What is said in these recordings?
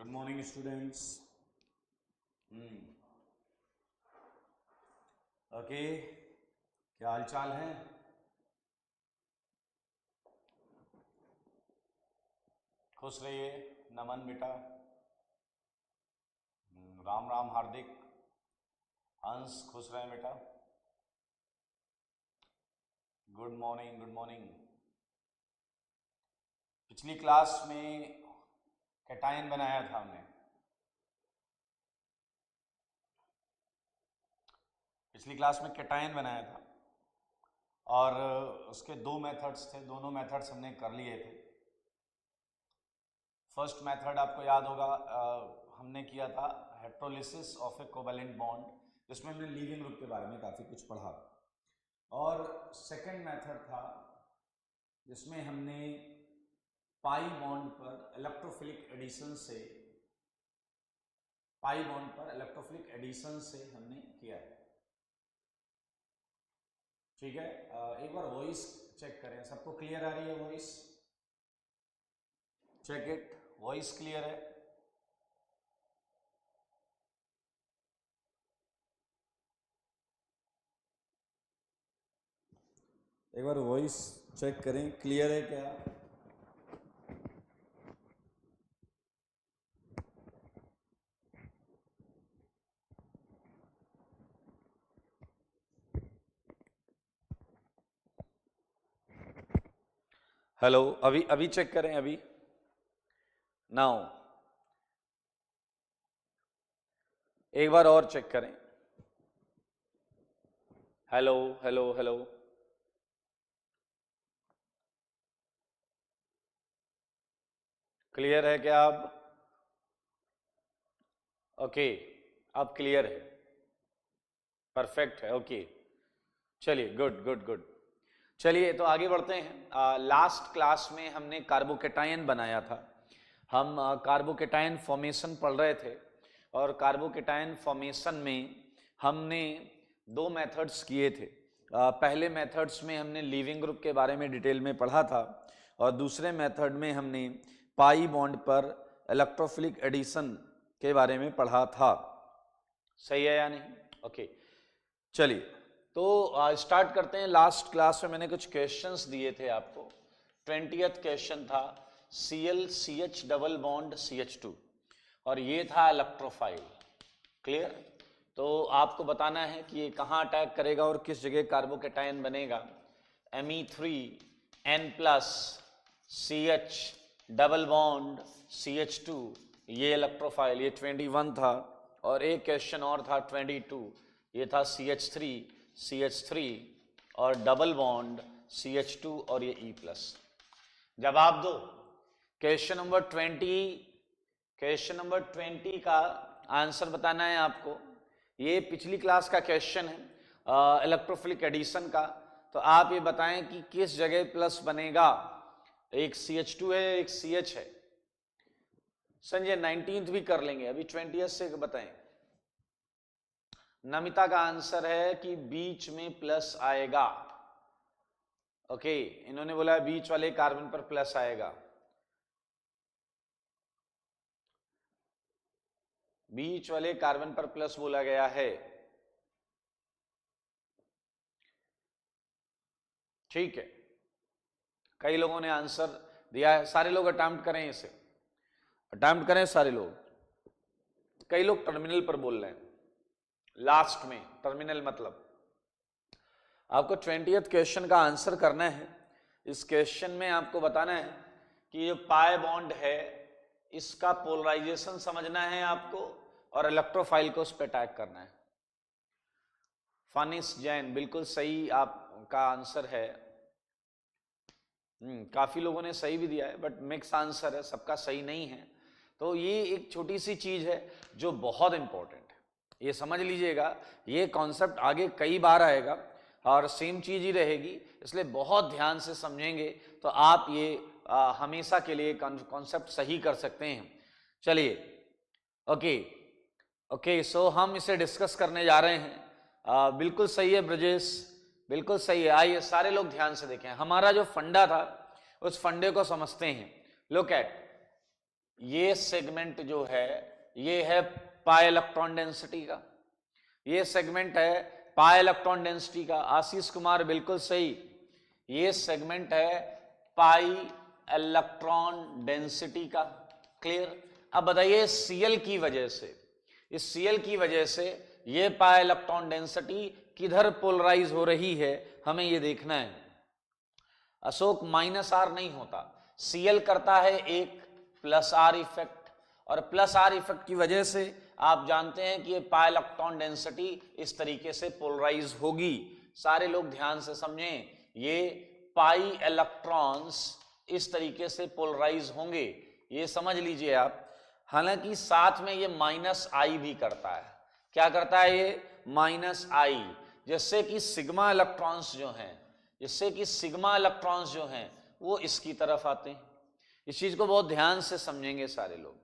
Good morning students. Okay, क्या हाल चाल है? खुश रहिए। नमन बेटा, राम राम हार्दिक। हंस खुश रहे बेटा। Good morning good morning. पिछली क्लास में कैटायन बनाया था हमने। पिछली क्लास में कैटायन बनाया था और उसके दो मेथड्स थे, दोनों मेथड्स हमने कर लिए थे। फर्स्ट मेथड आपको याद होगा, हमने किया था हेट्रोलिसिस ऑफ ए कोवेलेंट बॉन्ड, जिसमें हमने लीविंग ग्रुप के बारे में काफ़ी कुछ पढ़ा। और सेकंड मेथड था जिसमें हमने पाई बॉन्ड पर इलेक्ट्रोफिलिक एडिशन से हमने किया है। ठीक है, एक बार वॉइस चेक करें, सबको क्लियर आ रही है voice? Check it, voice clear है? एक बार वॉइस चेक करें, क्लियर है क्या? हेलो, अभी चेक करें, अभी नाउ एक बार और चेक करें। हेलो हेलो हेलो, क्लियर है क्या अब? ओके, अब क्लियर है, परफेक्ट है। ओके, चलिए, गुड गुड गुड। चलिए तो आगे बढ़ते हैं। लास्ट क्लास में हमने कार्बोकेटायन बनाया था। हम कार्बोकेटायन फॉर्मेशन पढ़ रहे थे और कार्बोकेटायन फॉर्मेशन में हमने दो मेथड्स किए थे। पहले मेथड्स में हमने लीविंग ग्रुप के बारे में डिटेल में पढ़ा था और दूसरे मेथड में हमने पाई बॉन्ड पर इलेक्ट्रोफिलिक एडिशन के बारे में पढ़ा था। सही है या नहीं? ओके, चलिए तो स्टार्ट करते हैं। लास्ट क्लास में मैंने कुछ क्वेश्चंस दिए थे आपको। 20th क्वेश्चन था ClCH डबल बॉन्ड CH2 और ये था इलेक्ट्रोफाइल। क्लियर? तो आपको बताना है कि ये कहाँ अटैक करेगा और किस जगह कार्बोकेटायन बनेगा। Me3N plus CH double bond CH2, ये इलेक्ट्रोफाइल, ये 21 था। और एक क्वेश्चन और था 22, ये था CH3 और डबल बॉन्ड CH2 और ये E+। जवाब दो। क्वेश्चन नंबर 20 का आंसर बताना है आपको। ये पिछली क्लास का क्वेश्चन है इलेक्ट्रोफिलिक एडिशन का। तो आप ये बताएं कि किस जगह प्लस बनेगा। एक CH2 है, एक CH है। संजय 19th भी कर लेंगे, अभी 20th से बताएं। नमिता का आंसर है कि बीच में प्लस आएगा। ओके, इन्होंने बोला बीच वाले कार्बन पर प्लस आएगा। बीच वाले कार्बन पर प्लस बोला गया है। ठीक है, कई लोगों ने आंसर दिया है। सारे लोग अटेम्प्ट करें, इसे अटेम्प्ट करें सारे लोग। कई लोग टर्मिनल पर बोल रहे हैं, लास्ट में टर्मिनल मतलब। आपको 20th क्वेश्चन का आंसर करना है। इस क्वेश्चन में आपको बताना है कि जो पाई बॉन्ड है इसका पोलराइजेशन समझना है आपको और इलेक्ट्रोफाइल को उस पर अटैक करना है। फानिस जैन, बिल्कुल सही आपका आंसर है। काफी लोगों ने सही भी दिया है, बट मिक्स आंसर है, सबका सही नहीं है। तो ये एक छोटी सी चीज है जो बहुत इंपॉर्टेंट है, ये समझ लीजिएगा। ये कॉन्सेप्ट आगे कई बार आएगा और सेम चीज ही रहेगी, इसलिए बहुत ध्यान से समझेंगे तो आप ये हमेशा के लिए कॉन्सेप्ट सही कर सकते हैं। चलिए, ओके, सो हम इसे डिस्कस करने जा रहे हैं। बिल्कुल सही है ब्रजेश, बिल्कुल सही है। आइए सारे लोग ध्यान से देखें, हमारा जो फंडा था उस फंडे को समझते हैं। लुक एट, ये सेगमेंट जो है ये है पाई इलेक्ट्रॉन डेंसिटी का, ये सेगमेंट है पाई इलेक्ट्रॉन डेंसिटी का। आशीष कुमार बिल्कुल सही, ये सेगमेंट है पाई इलेक्ट्रॉन डेंसिटी का। क्लियर। अब बताइए Cl की वजह से, इस Cl की वजह से ये पाई इलेक्ट्रॉन डेंसिटी किधर पोलराइज हो रही है, हमें ये देखना है। अशोक -R नहीं होता, Cl करता है एक +R इफेक्ट, और +R इफेक्ट की वजह से आप जानते हैं कि ये पाई इलेक्ट्रॉन डेंसिटी इस तरीके से पोलराइज होगी। सारे लोग ध्यान से समझें, ये पाई इलेक्ट्रॉन्स इस तरीके से पोलराइज होंगे, ये समझ लीजिए आप। हालांकि साथ में ये -I भी करता है। क्या करता है ये? -I, जिससे कि सिग्मा इलेक्ट्रॉन्स जो हैं, जिससे कि सिग्मा इलेक्ट्रॉन्स जो हैं वो इसकी तरफ आते हैं। इस चीज को बहुत ध्यान से समझेंगे सारे लोग।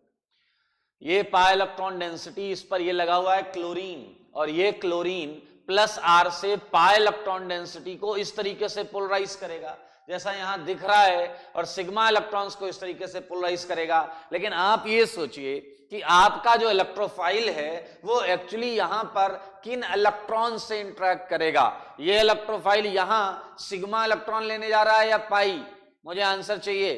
ये पाई इलेक्ट्रॉन डेंसिटी, इस पर ये लगा हुआ है क्लोरीन, और ये क्लोरीन +R से पाई इलेक्ट्रॉन डेंसिटी को इस तरीके से पोलराइज करेगा जैसा यहां दिख रहा है, और सिग्मा इलेक्ट्रॉन्स को इस तरीके से पोलराइज करेगा। लेकिन आप ये सोचिए कि आपका जो इलेक्ट्रोफाइल है वो एक्चुअली यहां पर किन इलेक्ट्रॉन से इंटरेक्ट करेगा? ये इलेक्ट्रोफाइल यहां सिग्मा इलेक्ट्रॉन लेने जा रहा है या पाई? मुझे आंसर चाहिए,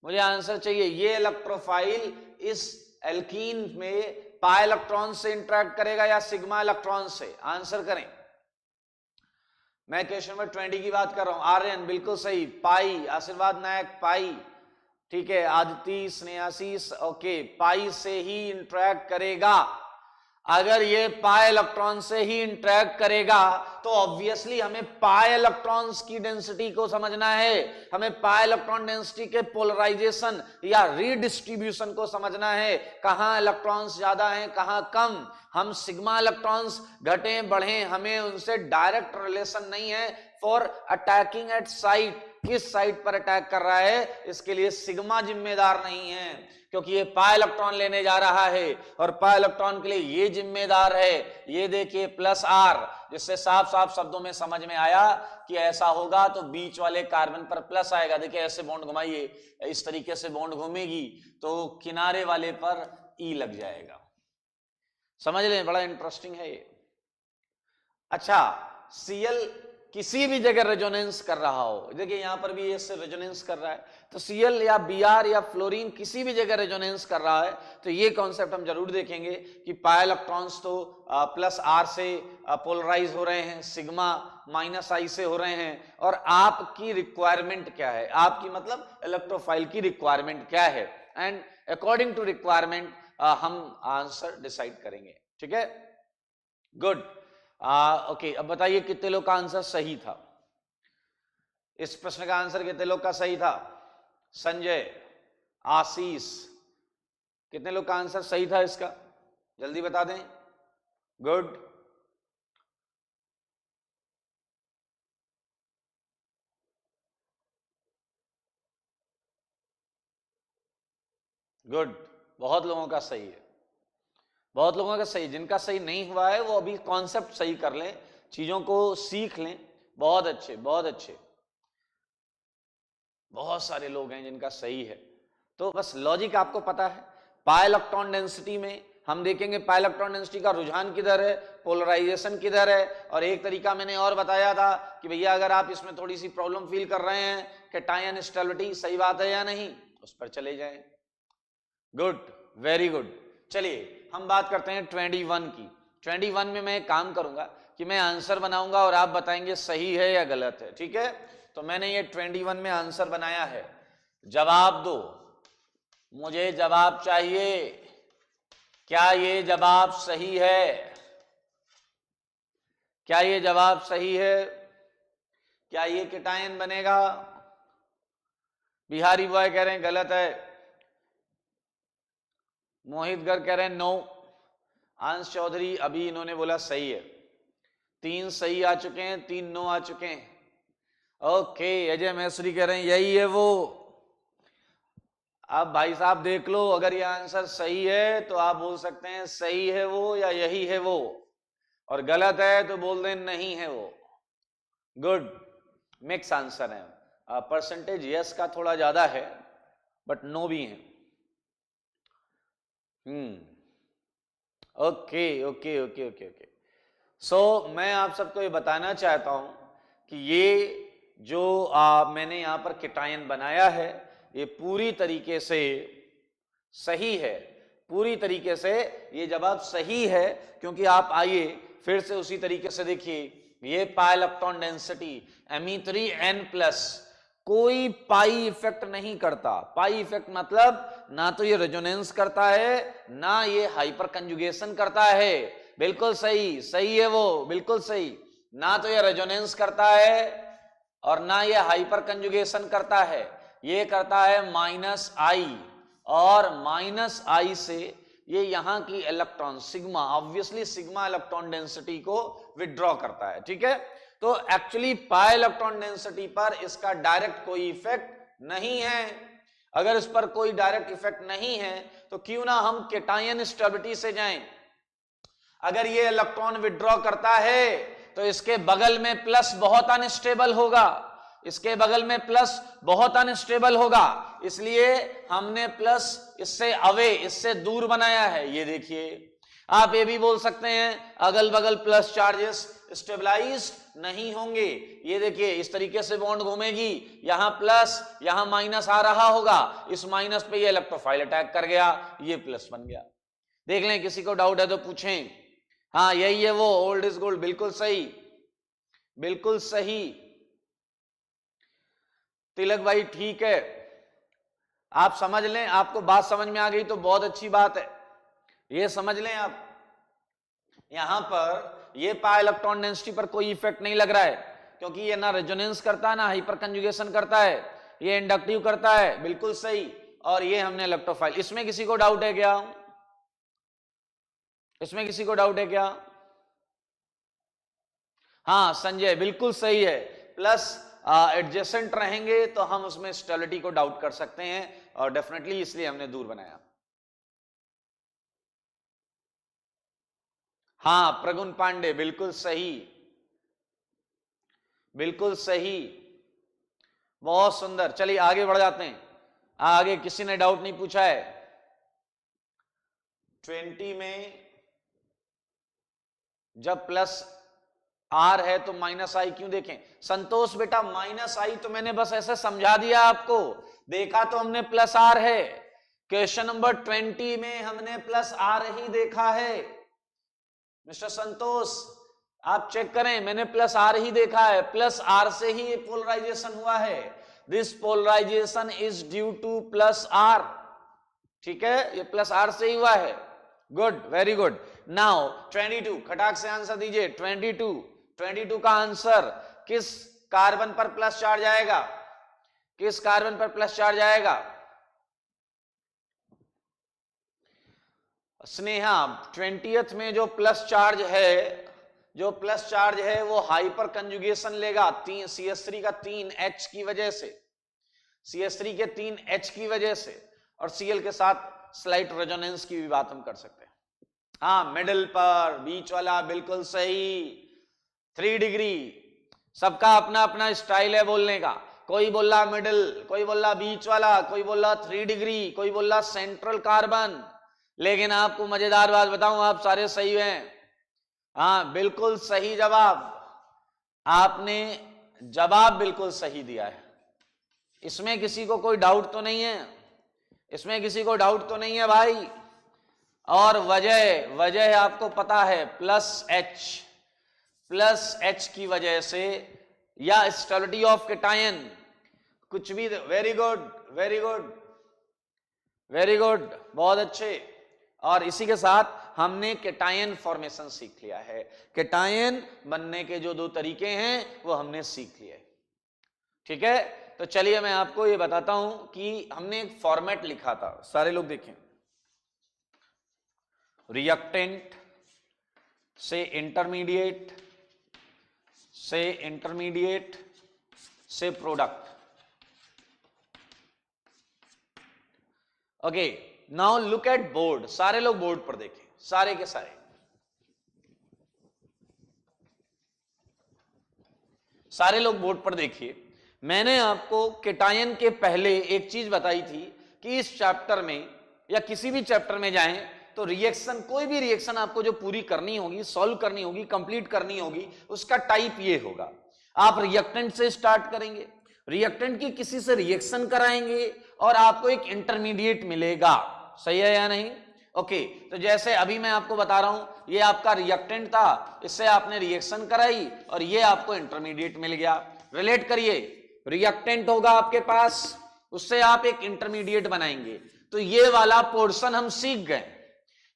मुझे आंसर चाहिए। ये इलेक्ट्रोफाइल इस एल्कीन में पाई इलेक्ट्रॉन से इंटरेक्ट करेगा या सिग्मा इलेक्ट्रॉन से? आंसर करें। मैं क्वेश्चन नंबर 20 की बात कर रहा हूं। आर्यन बिल्कुल सही, पाई। आशीर्वाद नायक पाई, ठीक है। आदिति, स्नेहाशीष, ओके, पाई से ही इंटरेक्ट करेगा। अगर ये पाई इलेक्ट्रॉन से ही इंटरेक्ट करेगा तो ऑब्वियसली हमें पाई इलेक्ट्रॉन्स की डेंसिटी को समझना है, हमें पाई इलेक्ट्रॉन डेंसिटी के पोलराइजेशन या रीडिस्ट्रीब्यूशन को समझना है, कहां इलेक्ट्रॉन्स ज्यादा हैं कहां कम। हम सिग्मा इलेक्ट्रॉन्स घटे बढ़े, हमें उनसे डायरेक्ट रिलेशन नहीं है। फॉर अटैकिंग एट साइट, किस साइट पर अटैक कर रहा है इसके लिए सिग्मा जिम्मेदार नहीं है, क्योंकि ये पाई इलेक्ट्रॉन लेने जा रहा है और पाई इलेक्ट्रॉन के लिए ये जिम्मेदार है। ये देखिए +R, जिससे साफ साफ शब्दों में समझ में आया कि ऐसा होगा तो बीच वाले कार्बन पर प्लस आएगा। देखिए ऐसे बॉन्ड घुमाइए, इस तरीके से बॉन्ड घूमेगी तो किनारे वाले पर E लग जाएगा। समझ लें, बड़ा इंटरेस्टिंग है ये। अच्छा, Cl किसी भी जगह रेजोनेंस कर रहा हो, देखिए यहां पर भी इससे रेजोनेंस कर रहा है, तो Cl या Br या फ्लोरीन किसी भी जगह रेजोनेंस कर रहा है तो ये कॉन्सेप्ट हम जरूर देखेंगे कि पाई इलेक्ट्रॉन्स तो +R से पोलराइज हो रहे हैं, सिग्मा -I से हो रहे हैं, और आपकी रिक्वायरमेंट क्या है, आपकी मतलब इलेक्ट्रोफाइल की रिक्वायरमेंट क्या है, एंड अकॉर्डिंग टू रिक्वायरमेंट हम आंसर डिसाइड करेंगे। ठीक है, गुड। ओके, अब बताइए कितने लोग का आंसर सही था? इस प्रश्न का आंसर कितने लोग का सही था? संजय, आशीष, कितने लोग का आंसर सही था इसका? जल्दी बता दें। गुड, गुड, बहुत लोगों का सही है, बहुत लोगों का सही। जिनका सही नहीं हुआ है वो अभी कॉन्सेप्ट सही कर लें, चीजों को सीख लें। बहुत अच्छे, बहुत अच्छे। बहुत सारे लोग हैं जिनका सही है, तो बस लॉजिक आपको पता है। पाई इलेक्ट्रॉन डेंसिटी में हम देखेंगे पाई इलेक्ट्रॉन डेंसिटी का रुझान किधर है, पोलराइजेशन किधर है, और एक तरीका मैंने और बताया था कि भैया अगर आप इसमें थोड़ी सी प्रॉब्लम फील कर रहे हैं कि कैटायन स्टेबिलिटी सही बात है या नहीं, उस पर चले जाएं। Good, very good. चलिए हम बात करते हैं 21 की। 21 में मैं एक काम करूंगा कि मैं आंसर बनाऊंगा और आप बताएंगे सही है या गलत है। ठीक है, तो मैंने ये 21 में आंसर बनाया है। जवाब दो, मुझे जवाब चाहिए। क्या ये जवाब सही है? क्या ये जवाब सही है? क्या ये कैटायन बनेगा? बिहारी बॉय कह रहे हैं गलत है, मोहित गर्ग कह रहे हैं नो, अंश चौधरी अभी इन्होंने बोला सही है। 3 सही आ चुके हैं, 3 नो आ चुके हैं। ओके, अजय मैसुरी कह रहे हैं यही है वो। अब भाई साहब देख लो, अगर ये आंसर सही है तो आप बोल सकते हैं सही है वो या यही है वो, और गलत है तो बोल दें नहीं है वो। गुड, मिक्स आंसर है। परसेंटेज यस का थोड़ा ज्यादा है बट नो भी है। Okay okay okay okay okay. So मैं आप सबको ये बताना चाहता हूं कि ये जो मैंने यहां पर केटायन बनाया है ये पूरी तरीके से सही है, पूरी तरीके से ये जवाब सही है, क्योंकि आप आइए फिर से उसी तरीके से देखिए, ये पाई इलेक्ट्रॉन डेंसिटी Me3n+ कोई पाई इफेक्ट नहीं करता। पाई इफेक्ट मतलब ना तो ये रेजोनेंस करता है ना ये हाइपर कंजुगेशन करता है। बिल्कुल सही, सही है वो, बिल्कुल सही। ना तो ये रेजोनेंस करता है और ना ये हाइपर कंजुगेशन करता है। ये करता है -I, और -I से ये यहां की electron sigma, obviously sigma electron density को विड्रॉ करता है। ठीक है, तो एक्चुअली पाई इलेक्ट्रॉन डेंसिटी पर इसका डायरेक्ट कोई इफेक्ट नहीं है। अगर इस पर कोई डायरेक्ट इफेक्ट नहीं है तो क्यों ना हम केटायन स्टेबिलिटी से जाएं। अगर ये इलेक्ट्रॉन विड्रॉ करता है तो इसके बगल में प्लस बहुत अनस्टेबल होगा, इसके बगल में प्लस बहुत अनस्टेबल होगा, इसलिए हमने प्लस इससे अवे, इससे दूर बनाया है। ये देखिए, आप ये भी बोल सकते हैं अगल बगल प्लस चार्जेस स्टेबलाइज नहीं होंगे। ये देखिए इस तरीके से बॉन्ड घूमेगी, यहां प्लस यहां माइनस आ रहा होगा, इस माइनस पे ये इलेक्ट्रोफाइल अटैक कर गया, ये प्लस बन गया। देख लें, किसी को डाउट है तो पूछें। हाँ यही है वो, ओल्ड इज गोल्ड, बिल्कुल सही, बिल्कुल सही। तिलक भाई ठीक है, आप समझ लें, आपको बात समझ में आ गई तो बहुत अच्छी बात है। ये समझ लें आप, यहां पर ये पाई इलेक्ट्रॉन डेंसिटी पर कोई इफेक्ट नहीं लग रहा है, क्योंकि ये ना रेजोनेंस करता है ना हाइपर कंजुगेशन करता है, ये इंडक्टिव करता है, बिल्कुल सही। और ये हमने इलेक्ट्रोफाइल। इसमें किसी को डाउट है क्या? इसमें किसी को डाउट है क्या? हाँ संजय बिल्कुल सही है, प्लस एडजेसेंट रहेंगे तो हम उसमें स्टेबिलिटी को डाउट कर सकते हैं, और डेफिनेटली इसलिए हमने दूर बनाया। हाँ प्रगुण पांडे बिल्कुल सही, बिल्कुल सही, बहुत सुंदर। चलिए आगे बढ़ जाते हैं। आगे किसी ने डाउट नहीं पूछा है? 20 में जब प्लस आर है तो -I क्यों देखें? संतोष बेटा -I तो मैंने बस ऐसे समझा दिया आपको, देखा तो हमने प्लस आर है। क्वेश्चन नंबर 20 में हमने प्लस आर ही देखा है मिस्टर संतोष, आप चेक करें, मैंने प्लस आर ही देखा है, प्लस आर से ही ये पोलराइजेशन हुआ है। This polarisation is due to plus R. ठीक है, ये प्लस आर से ही हुआ है। Good, very good. नाउ 22, खटाक से आंसर दीजिए। 22 का आंसर किस कार्बन पर प्लस चार्ज आएगा? किस कार्बन पर प्लस चार्ज आएगा? स्नेहा 20th में जो प्लस चार्ज है, जो प्लस चार्ज है वो हाइपर कंजुगेशन लेगा, CH3 का 3H की वजह से, CH3 के 3H की वजह से, और Cl के साथ स्लाइट रेजोनेंस की भी बात हम कर सकते हैं। हाँ मिडिल पर, बीच वाला, बिल्कुल सही। 3 डिग्री, सबका अपना अपना स्टाइल है बोलने का। कोई बोल रहा मिडिल, कोई बोल रहा बीच वाला, कोई बोल रहा 3 डिग्री, कोई बोल रहा सेंट्रल कार्बन। लेकिन आपको मजेदार बात बताऊं, आप सारे सही हैं। हाँ बिल्कुल सही जवाब, आपने जवाब बिल्कुल सही दिया है। इसमें किसी को कोई डाउट तो नहीं है? इसमें किसी को डाउट तो नहीं है भाई? और वजह आपको पता है, प्लस H की वजह से, या स्टेबिलिटी ऑफ केटायन, कुछ भी। Very good, very good, very good, बहुत अच्छे। और इसी के साथ हमने केटायन फॉर्मेशन सीख लिया है। केटायन बनने के जो 2 तरीके हैं वो हमने सीख लिए। ठीक है, तो चलिए मैं आपको ये बताता हूं कि हमने एक फॉर्मेट लिखा था, सारे लोग देखें। रिएक्टेंट से इंटरमीडिएट, से product. Okay, now look at board. सारे लोग बोर्ड पर देखें, सारे के सारे, सारे लोग बोर्ड पर देखिए। मैंने आपको केटायन के पहले एक चीज बताई थी कि इस चैप्टर में या किसी भी चैप्टर में जाएं तो रिएक्शन, कोई भी रिएक्शन आपको जो पूरी करनी होगी, सॉल्व करनी होगी, कंप्लीट करनी होगी, उसका टाइप ये होगा। आप रिएक्टेंट से स्टार्ट करेंगे, रिएक्टेंट की किसी से रिएक्शन कराएंगे और आपको एक इंटरमीडिएट मिलेगा। सही है या नहीं? ओके, तो जैसे अभी मैं आपको बता रहा हूं, ये आपका रिएक्टेंट था, इससे आपने रिएक्शन कराई और ये आपको इंटरमीडिएट मिल गया। रिलेट करिए, रिएक्टेंट होगा आपके पास, उससे आप एक इंटरमीडिएट बनाएंगे। तो ये वाला पोर्शन हम सीख गए,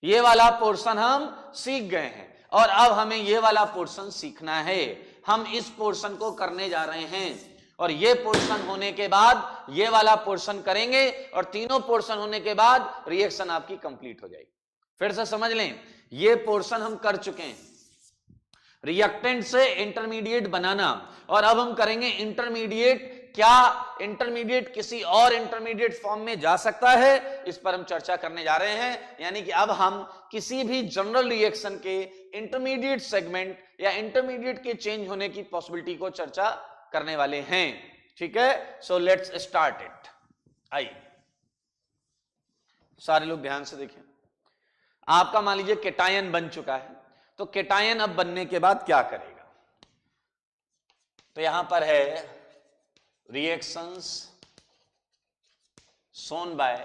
ये वाला पोर्शन हम सीख गए हैं और अब हमें ये वाला पोर्शन सीखना है। हम इस पोर्शन को करने जा रहे हैं और ये पोर्शन होने के बाद ये वाला पोर्शन करेंगे और तीनों पोर्शन होने के बाद रिएक्शन आपकी कंप्लीट हो जाएगी। फिर से समझ लें, ये पोर्शन हम कर चुके हैं, रिएक्टेंट से इंटरमीडिएट बनाना, और अब हम करेंगे इंटरमीडिएट। क्या इंटरमीडिएट किसी और इंटरमीडिएट फॉर्म में जा सकता है, इस पर हम चर्चा करने जा रहे हैं। यानी कि अब हम किसी भी जनरल रिएक्शन के इंटरमीडिएट सेगमेंट या इंटरमीडिएट के चेंज होने की पॉसिबिलिटी को चर्चा करने वाले हैं। ठीक है, सो लेट्स स्टार्ट इट। आइए सारे लोग ध्यान से देखें। आपका मान लीजिए केटायन बन चुका है, तो केटायन अब बनने के बाद क्या करेगा? तो यहां पर है रिएक्शंस सोन बाय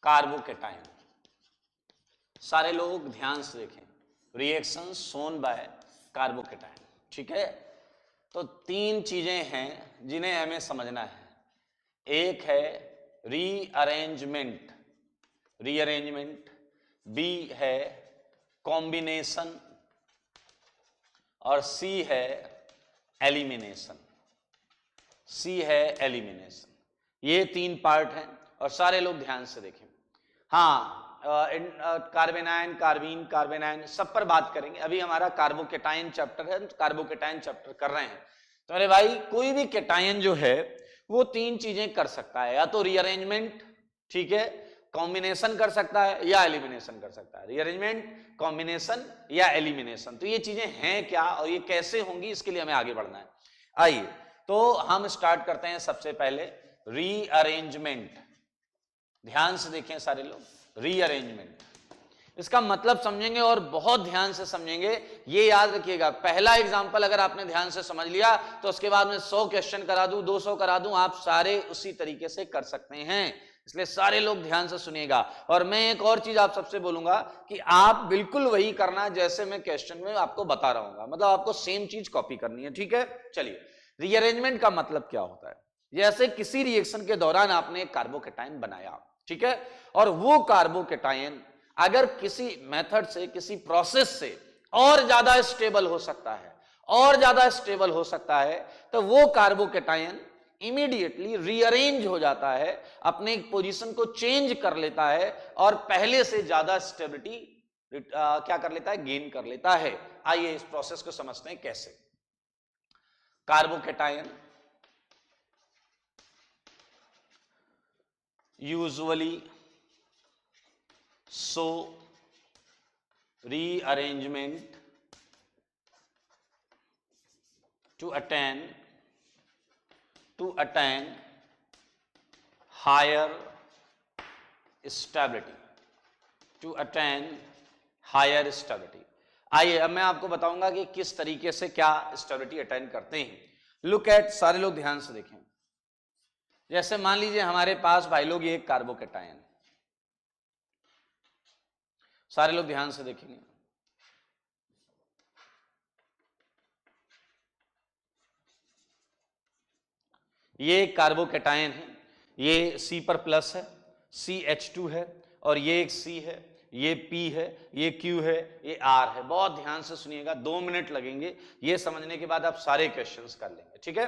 कार्बोकेटायन। सारे लोग ध्यान से देखें, रिएक्शंस सोन बाय कार्बोकेटायन। ठीक है, तो तीन चीजें हैं जिन्हें हमें समझना है। एक है रीअरेंजमेंट, रीअरेंजमेंट, बी है कॉम्बिनेशन और सी है एलिमिनेशन। सी है एलिमिनेशन। ये तीन पार्ट हैं और सारे लोग ध्यान से देखें। हाँ, कार्बेनायन, कार्बीन, कार्बेनायन सब पर बात करेंगे। अभी हमारा कार्बोकेटायन चैप्टर है, कार्बोकेटायन चैप्टर कर रहे हैं। तो मेरे भाई, कोई भी केटायन जो है वो तीन चीजें कर सकता है, या तो रीअरेंजमेंट, ठीक है, कॉम्बिनेशन कर सकता है, या एलिमिनेशन कर सकता है। रीअरेंजमेंट, कॉम्बिनेशन या एलिमिनेशन। तो ये चीजें हैं क्या और ये कैसे होंगी, इसके लिए हमें आगे बढ़ना है। आइए तो हम स्टार्ट करते हैं सबसे पहले रीअरेंजमेंट। ध्यान से देखें सारे लोग, रीअरेंजमेंट, इसका मतलब समझेंगे और बहुत ध्यान से समझेंगे। ये याद रखिएगा, पहला एग्जांपल अगर आपने ध्यान से समझ लिया तो उसके बाद में 100 क्वेश्चन करा दूं, 200 करा दूं, आप सारे उसी तरीके से कर सकते हैं। इसलिए सारे लोग ध्यान से सुनिएगा। और मैं एक और चीज आप सबसे बोलूंगा कि आप बिल्कुल वही करना जैसे मैं क्वेश्चन में आपको बता रहा हूं, मतलब आपको सेम चीज कॉपी करनी है। ठीक है, चलिए, रीअरेंजमेंट का मतलब क्या होता है? जैसे किसी रिएक्शन के दौरान आपने कार्बोकेटायन बनाया, ठीक है, और वो कार्बोकेटायन अगर किसी मेथड से, किसी प्रोसेस से और ज्यादा स्टेबल हो सकता है, और ज्यादा स्टेबल हो सकता है, तो वो कार्बोकेटायन इमीडिएटली रीअरेंज हो जाता है, अपने पोजीशन को चेंज कर लेता है और पहले से ज्यादा स्टेबिलिटी क्या कर लेता है, गेन कर लेता है। आइए इस प्रोसेस को समझते हैं कैसे। Carbocation usually show rearrangement to attain higher stability, to attain higher stability। आइए अब मैं आपको बताऊंगा कि किस तरीके से क्या स्टेबिलिटी अटेन करते हैं। लुक एट, सारे लोग ध्यान से देखें। जैसे मान लीजिए हमारे पास भाई लोग ये कार्बोकेटायन, सारे लोग ध्यान से देखेंगे। ये कार्बोकेटायन है, ये C पर प्लस है, CH2 है, और ये एक C है, ये P है, ये Q है, ये R है। बहुत ध्यान से सुनिएगा, 2 मिनट लगेंगे, ये समझने के बाद आप सारे क्वेश्चंस कर लेंगे। ठीक है,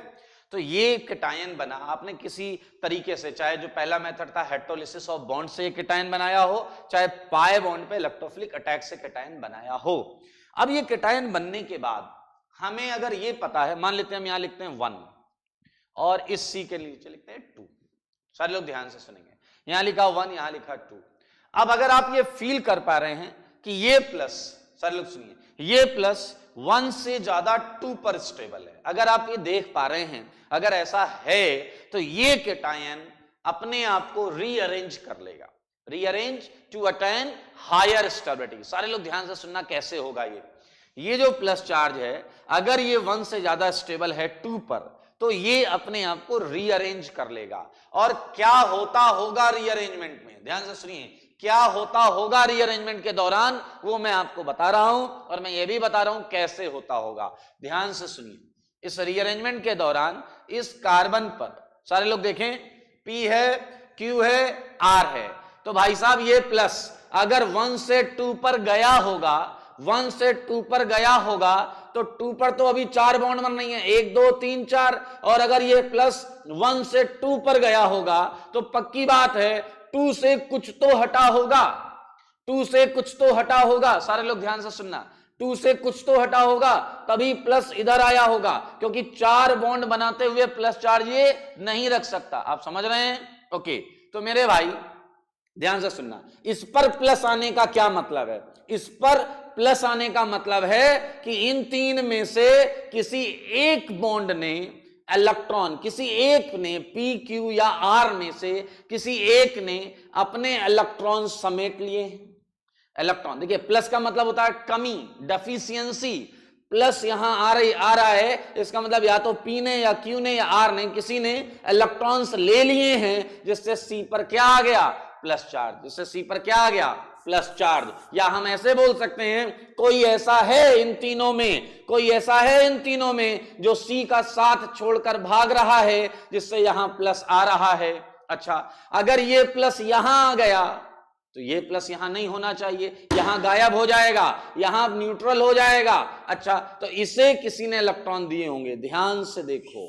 तो ये केटायन बना आपने किसी तरीके से, चाहे जो पहला मेथड था हेटेरोलिसिस ऑफ बॉन्ड से केटायन बनाया हो, चाहे पाई बॉन्ड पे इलेक्ट्रोफिलिक अटैक से केटायन बनाया हो। अब ये केटायन बनने के बाद हमें अगर ये पता है, मान लेते हैं हम यहां लिखते हैं 1 और इस C के नीचे लिखते हैं 2। सारे लोग ध्यान से सुनेंगे, यहां लिखा 1, यहां लिखा 2। अब अगर आप ये फील कर पा रहे हैं कि ये प्लस, सारे लोग सुनिए, ये प्लस 1 से ज्यादा 2 पर स्टेबल है, अगर आप ये देख पा रहे हैं, अगर ऐसा है तो ये केटायन अपने आप को रीअरेंज कर लेगा, rearrange to attain higher stability. सारे लोग ध्यान से सुनना कैसे होगा ये जो प्लस चार्ज है अगर ये 1 से ज्यादा स्टेबल है 2 पर, तो ये अपने आप को रीअरेंज कर लेगा। और क्या होता होगा रीअरेंजमेंट में, ध्यान से सुनिए, क्या होता होगा रीअरेंजमेंट के दौरान वो मैं आपको बता रहा हूं, और मैं ये भी बता रहा हूं कैसे होता होगा। ध्यान से सुनिए, इस रीअरेंजमेंट के दौरान इस कार्बन पर सारे लोग देखें, P है, Q है, R है, तो भाई साहब ये प्लस अगर 1 से 2 पर गया होगा, 1 से 2 पर गया होगा, तो 2 पर तो अभी 4 बॉन्ड बन रही है, 1 2 3 4, और अगर ये प्लस 1 से 2 पर गया होगा तो पक्की बात है 2 से कुछ तो हटा होगा, 2 से कुछ तो हटा होगा। सारे लोग ध्यान से सुनना, 2 से कुछ तो हटा होगा, तभी प्लस इधर आया होगा, क्योंकि 4 बॉन्ड बनाते हुए प्लस चार्ज ये नहीं रख सकता। आप समझ रहे हैं? ओके, तो मेरे भाई ध्यान से सुनना, इस पर प्लस आने का क्या मतलब है? इस पर प्लस आने का मतलब है कि इन 3 में से किसी एक बॉन्ड ने इलेक्ट्रॉन, किसी एक ने P Q या R में से किसी एक ने अपने इलेक्ट्रॉन समेट लिए। इलेक्ट्रॉन, देखिए प्लस का मतलब होता है कमी, डेफिशिएंसी। प्लस यहां आ रहा है, इसका मतलब या तो P ने या Q ने या R ने, किसी ने इलेक्ट्रॉन्स ले लिए हैं, जिससे C पर क्या आ गया? Plus charge. जिससे C पर क्या आ गया? Plus charge. या हम ऐसे बोल सकते हैं, कोई ऐसा है इन तीनों में, कोई ऐसा है इन तीनों में जो C का साथ छोड़कर भाग रहा है, जिससे यहां प्लस आ रहा है। अच्छा, अगर ये प्लस यहां आ गया तो ये प्लस यहां नहीं होना चाहिए, यहां गायब हो जाएगा, यहां न्यूट्रल हो जाएगा। अच्छा, तो इसे किसी ने इलेक्ट्रॉन दिए होंगे। ध्यान से देखो,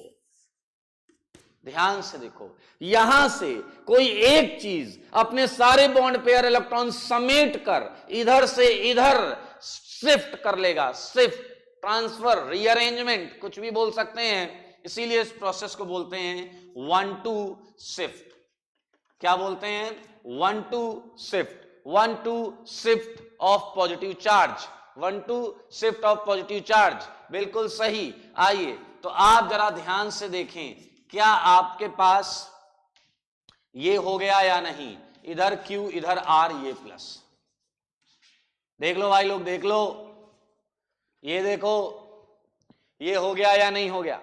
ध्यान से देखो, यहां से कोई एक चीज अपने सारे बॉन्ड पेयर इलेक्ट्रॉन समेट कर इधर से इधर शिफ्ट कर लेगा। शिफ्ट, ट्रांसफर, रीअरेंजमेंट, कुछ भी बोल सकते हैं। इसीलिए इस प्रोसेस को बोलते हैं 1-2 शिफ्ट। क्या बोलते हैं? 1-2 shift. 1-2 shift of positive charge, 1-2 shift of positive charge, बिल्कुल सही। आइए तो आप जरा ध्यान से देखें, क्या आपके पास ये हो गया या नहीं? इधर Q इधर R, ये प्लस। देख लो भाई लोग, देख लो, ये देखो, ये हो गया या नहीं हो गया?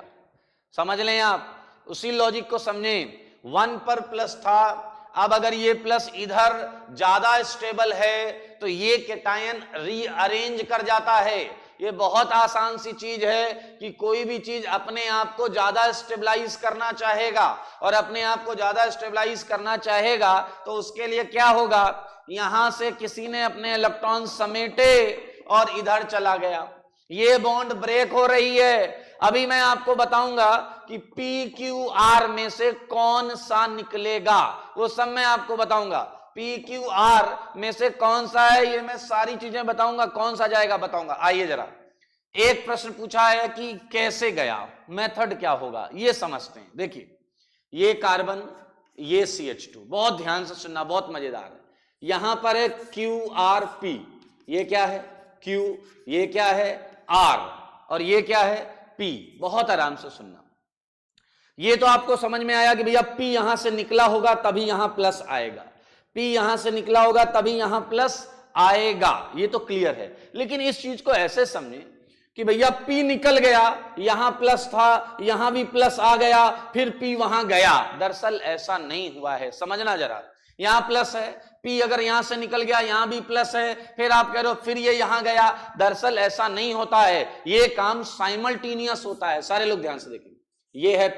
समझ लें आप, उसी लॉजिक को समझें। 1 पर प्लस था, अब अगर ये प्लस इधर ज्यादा स्टेबल है तो ये कैटायन रीअरेंज कर जाता है। ये बहुत आसान सी चीज है कि कोई भी चीज अपने आप को ज्यादा स्टेबलाइज करना चाहेगा, और अपने आप को ज्यादा स्टेबलाइज करना चाहेगा तो उसके लिए क्या होगा? यहां से किसी ने अपने इलेक्ट्रॉन समेटे और इधर चला गया, ये बॉन्ड ब्रेक हो रही है। अभी मैं आपको बताऊंगा कि PQR में से कौन सा निकलेगा, वो सब मैं आपको बताऊंगा। PQR में से कौन सा है, ये मैं सारी चीजें बताऊंगा, कौन सा जाएगा बताऊंगा। आइए जरा, एक प्रश्न पूछा है कि कैसे गया, मेथड क्या होगा, ये समझते हैं। देखिए, ये कार्बन, ये CH2, बहुत ध्यान से सुनना, बहुत मजेदार है। यहां पर है QRP, ये क्या है? Q, ये क्या है? R, और ये क्या है? P। बहुत आराम से सुनना, ये तो आपको समझ में आया कि भैया P यहां से निकला होगा तभी यहां प्लस आएगा, P यहां से निकला होगा तभी यहां प्लस आएगा, ये तो क्लियर है। लेकिन इस चीज को ऐसे समझें कि भैया P निकल गया, यहां प्लस था, यहां भी प्लस आ गया, फिर P वहां गया। दरअसल ऐसा नहीं हुआ है, समझना जरा। यहां प्लस है, P अगर यहां से निकल गया, यहां भी प्लस है, फिर आप कह रहे हो फिर ये यहां गया। दरअसल ऐसा नहीं होता है, ये काम साइमल्टेनियस होता है। सारे लोग ध्यान से देखें, ये है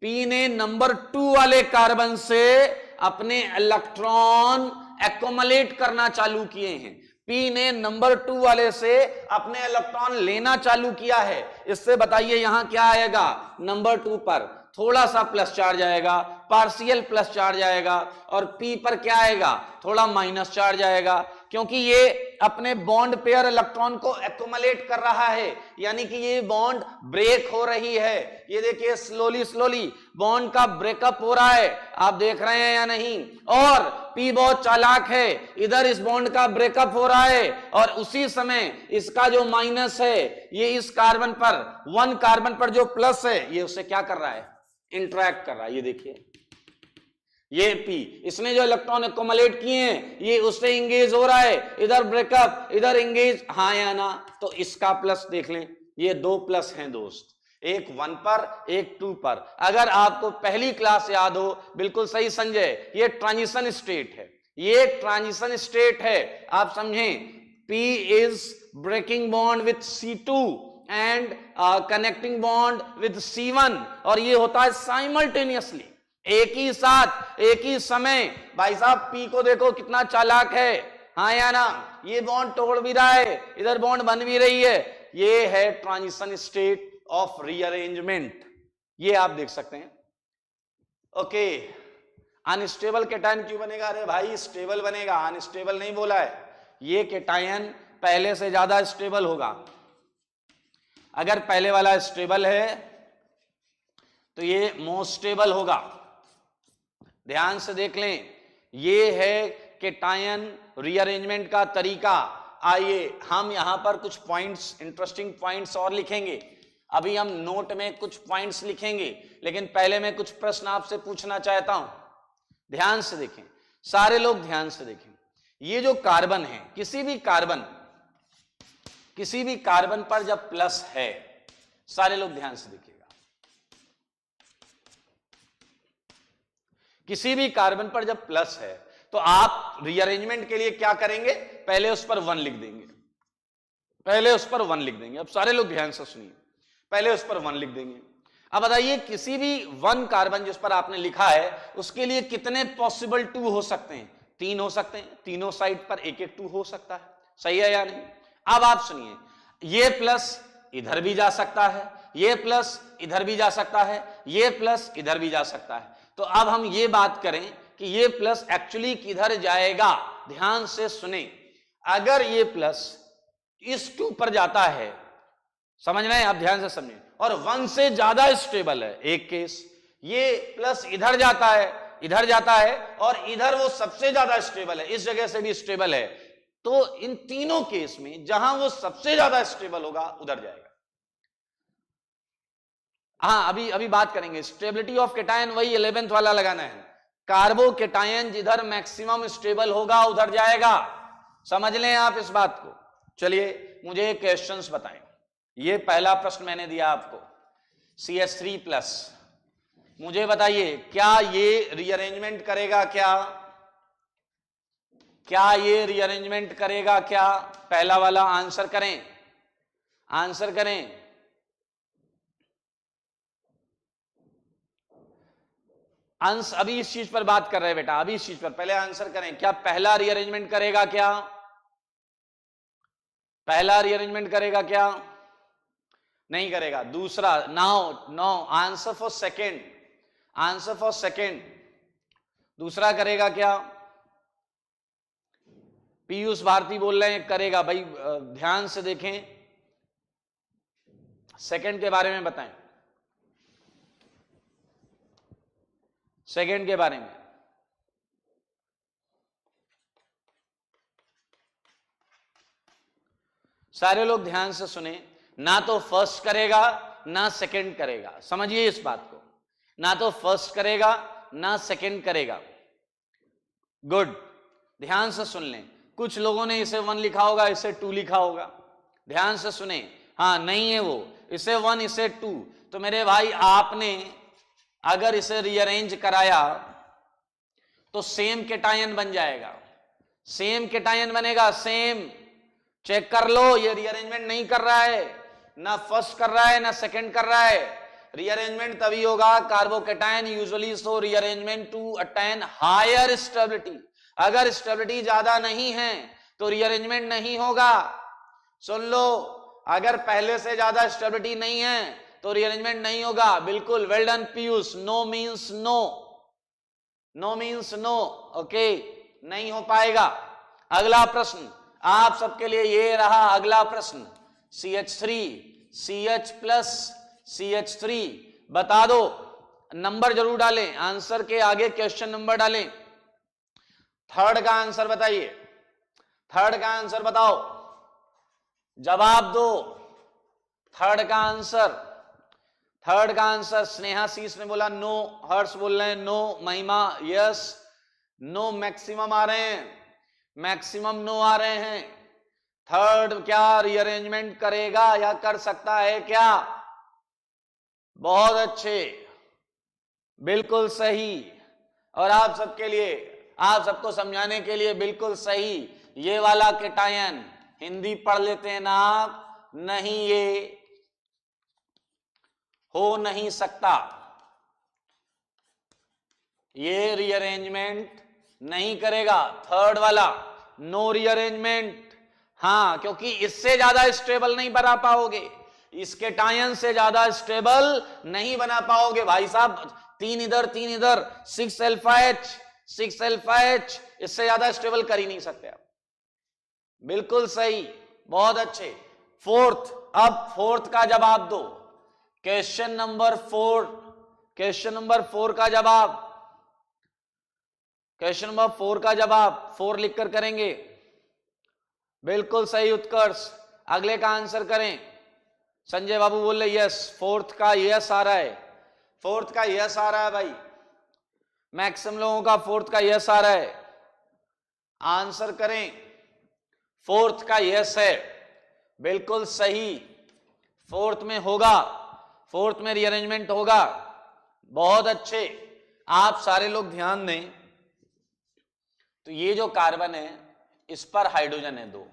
P ने नंबर 2 वाले कार्बन से अपने इलेक्ट्रॉन एक्युमुलेट करना चालू किए हैं। P ने नंबर 2 वाले से अपने इलेक्ट्रॉन लेना चालू किया है। इससे बताइए यहां क्या आएगा? नंबर 2 पर थोड़ा सा प्लस चार्ज आएगा, पार्शियल प्लस चार्ज आएगा, और P पर क्या आएगा? थोड़ा माइनस चार्ज आएगा, क्योंकि ये अपने बॉन्ड पेयर इलेक्ट्रॉन को एक्युमुलेट कर रहा है, यानी कि ये बॉन्ड ब्रेक हो रही है। ये देखिए, स्लोली स्लोली बॉन्ड का ब्रेकअप हो रहा है, आप देख रहे हैं या नहीं? और P बहुत चालाक है, इधर इस बॉन्ड का ब्रेकअप हो रहा है, और उसी समय इसका जो माइनस है, ये इस कार्बन पर, 1 कार्बन पर जो प्लस है, ये उसे क्या कर रहा है? इंटरैक्ट कर रहा है, ये देखिए ये P, इसने जो इलेक्ट्रॉन एक्युमुलेट किए हैं ये उससे इंगेज हो रहा है, इधर ब्रेकअप इधर इंगेज, हाँ या ना। तो इसका प्लस देख लें, ये 2 प्लस हैं दोस्त, एक 1 पर एक 2 पर। अगर आपको पहली क्लास याद हो, बिल्कुल सही संजय, ये ट्रांजिशन स्टेट है, ये ट्रांजिशन स्टेट है, आप समझें। P is breaking bond with C2 and connecting bond with C1, और ये होता है साइमल्टेनियसली, एक ही साथ एक ही समय। भाई साहब P को देखो कितना चालाक है, हाँ या ना, ये बॉन्ड तोड़ भी रहा है, इधर बॉन्ड बन भी रही है, ये है ट्रांजिशन स्टेट ऑफ रीअरेंजमेंट, ये आप देख सकते हैं। ओके, अनस्टेबल कैटायन क्यों बनेगा? अरे भाई स्टेबल बनेगा, अनस्टेबल नहीं बोला है, ये कैटायन पहले से ज्यादा स्टेबल होगा। अगर पहले वाला स्टेबल है तो ये मोस्ट स्टेबल होगा। ध्यान से देख लें, ये है कैटायन रीअरेंजमेंट का तरीका। आइए हम यहां पर कुछ पॉइंट्स, इंटरेस्टिंग पॉइंट्स और लिखेंगे, अभी हम नोट में कुछ पॉइंट्स लिखेंगे, लेकिन पहले मैं कुछ प्रश्न आपसे पूछना चाहता हूं। ध्यान से देखें, सारे लोग ध्यान से देखें। ये जो कार्बन है, किसी भी कार्बन पर जब प्लस है, सारे लोग ध्यान से देखिएगा, किसी भी कार्बन पर जब प्लस है तो आप रीअरेंजमेंट के लिए क्या करेंगे? पहले उस पर 1 लिख देंगे, पहले उस पर 1 लिख देंगे। अब सारे लोग ध्यान से सुनिए, पहले उस पर 1 लिख देंगे। अब बताइए, किसी भी 1 कार्बन जिस पर आपने लिखा है उसके लिए कितने पॉसिबल 2 हो सकते हैं? 3 हो सकते हैं, तीनों साइड पर एक एक 2 हो सकता है, सही है या नहीं? अब आप सुनिए, ये प्लस इधर भी जा सकता है, ये प्लस इधर भी जा सकता है, ये प्लस इधर भी जा सकता है। तो अब हम ये बात करें कि ये प्लस एक्चुअली किधर जाएगा। ध्यान से सुने, अगर ये प्लस इस 2 पर जाता है, समझ रहे हैं आप? ध्यान से समझिए, और 1 से ज्यादा स्टेबल है, एक केस ये प्लस इधर जाता है, इधर जाता है, और इधर वो सबसे ज्यादा स्टेबल है, इस जगह से भी स्टेबल है, तो इन तीनों केस में जहां वो सबसे ज्यादा स्टेबल होगा उधर जाएगा। हाँ, अभी बात करेंगे स्टेबिलिटी ऑफ कैटायन, वही 11th वाला लगाना है। कार्बो कैटायन जिधर मैक्सिमम स्टेबल होगा उधर जाएगा, समझ लें आप इस बात को। चलिए मुझे क्वेश्चंस बताएं। ये पहला प्रश्न मैंने दिया आपको, CH3+, मुझे बताइए क्या ये रीअरेंजमेंट करेगा? क्या ये रीअरेंजमेंट करेगा? क्या पहला वाला आंसर करें, आंसर करें। अंश अभी इस चीज पर बात कर रहे हैं बेटा, अभी इस चीज पर पहले आंसर करें। क्या पहला रीअरेंजमेंट करेगा? क्या पहला रीअरेंजमेंट करेगा? क्या नहीं करेगा? दूसरा, no answer for second, answer for second, दूसरा करेगा क्या? पीयूष भारती बोल रहे हैं करेगा। भाई ध्यान से देखें, सेकंड के बारे में बताएं, सेकंड के बारे में। सारे लोग ध्यान से सुने, ना तो फर्स्ट करेगा ना सेकंड करेगा, समझिए इस बात को, ना तो फर्स्ट करेगा ना सेकंड करेगा। गुड, ध्यान से सुन लें। कुछ लोगों ने इसे 1 लिखा होगा, इसे 2 लिखा होगा, ध्यान से सुने। हाँ नहीं है वो, इसे 1 इसे 2। तो मेरे भाई आपने अगर इसे रीअरेंज कराया तो सेम कैटायन बन जाएगा, सेम कैटायन बनेगा, सेम। चेक कर लो, ये रीअरेंजमेंट नहीं कर रहा है, ना फर्स्ट कर रहा है ना सेकंड कर रहा है। रीअरेंजमेंट तभी होगा, carbocation usually show rearrangement to attain higher stability. अगर स्टेबिलिटी ज्यादा नहीं है तो रीअरेंजमेंट नहीं होगा। सुन लो, अगर पहले से ज्यादा स्टेबिलिटी नहीं है तो रीअरेंजमेंट नहीं होगा। बिल्कुल, well done Piyush. No means no, no means no, okay, नहीं हो पाएगा। अगला प्रश्न आप सबके लिए ये रहा, अगला प्रश्न CH3, CH+, CH3 बता दो, नंबर जरूर डालें, आंसर के आगे क्वेश्चन नंबर डालें। थर्ड का आंसर बताइए, थर्ड का आंसर बताओ, जवाब दो, थर्ड का आंसर। थर्ड का आंसर स्नेहा शीश ने बोला नो, हर्ष बोल रहे हैं नो, महिमा यस, नो मैक्सिमम आ रहे हैं, मैक्सिमम नो आ रहे हैं। थर्ड क्या रीअरेंजमेंट करेगा या कर सकता है क्या? बहुत अच्छे, बिल्कुल सही। और आप सबके लिए, आप सबको समझाने के लिए बिल्कुल सही, ये वाला केटायन हिंदी पढ़ लेते हैं ना आप, नहीं ये हो नहीं सकता, ये रीअरेंजमेंट नहीं करेगा। थर्ड वाला नो रीअरेंजमेंट, हां, क्योंकि इससे ज्यादा स्टेबल नहीं बना पाओगे, इसके टायन से ज्यादा स्टेबल नहीं बना पाओगे भाई साहब। 3 इधर 3 इधर, 6 अल्फा H 6 अल्फा H, इससे ज्यादा स्टेबल कर ही नहीं सकते आप। बिल्कुल सही, बहुत अच्छे। फोर्थ, अब फोर्थ का जवाब दो। क्वेश्चन नंबर 4, क्वेश्चन नंबर 4 का जवाब, क्वेश्चन नंबर 4 का जवाब 4 लिखकर करेंगे। बिल्कुल सही उत्कर्ष, अगले का आंसर करें। संजय बाबू बोल रहे यस, फोर्थ का यस आ रहा है, फोर्थ का यस आ रहा है भाई, मैक्सिमम लोगों का फोर्थ का यस आ रहा है, आंसर करें। फोर्थ का यस है, बिल्कुल सही, फोर्थ में होगा, फोर्थ में रीअरेंजमेंट होगा। बहुत अच्छे, आप सारे लोग ध्यान दें। तो ये जो कार्बन है इस पर हाइड्रोजन है 2,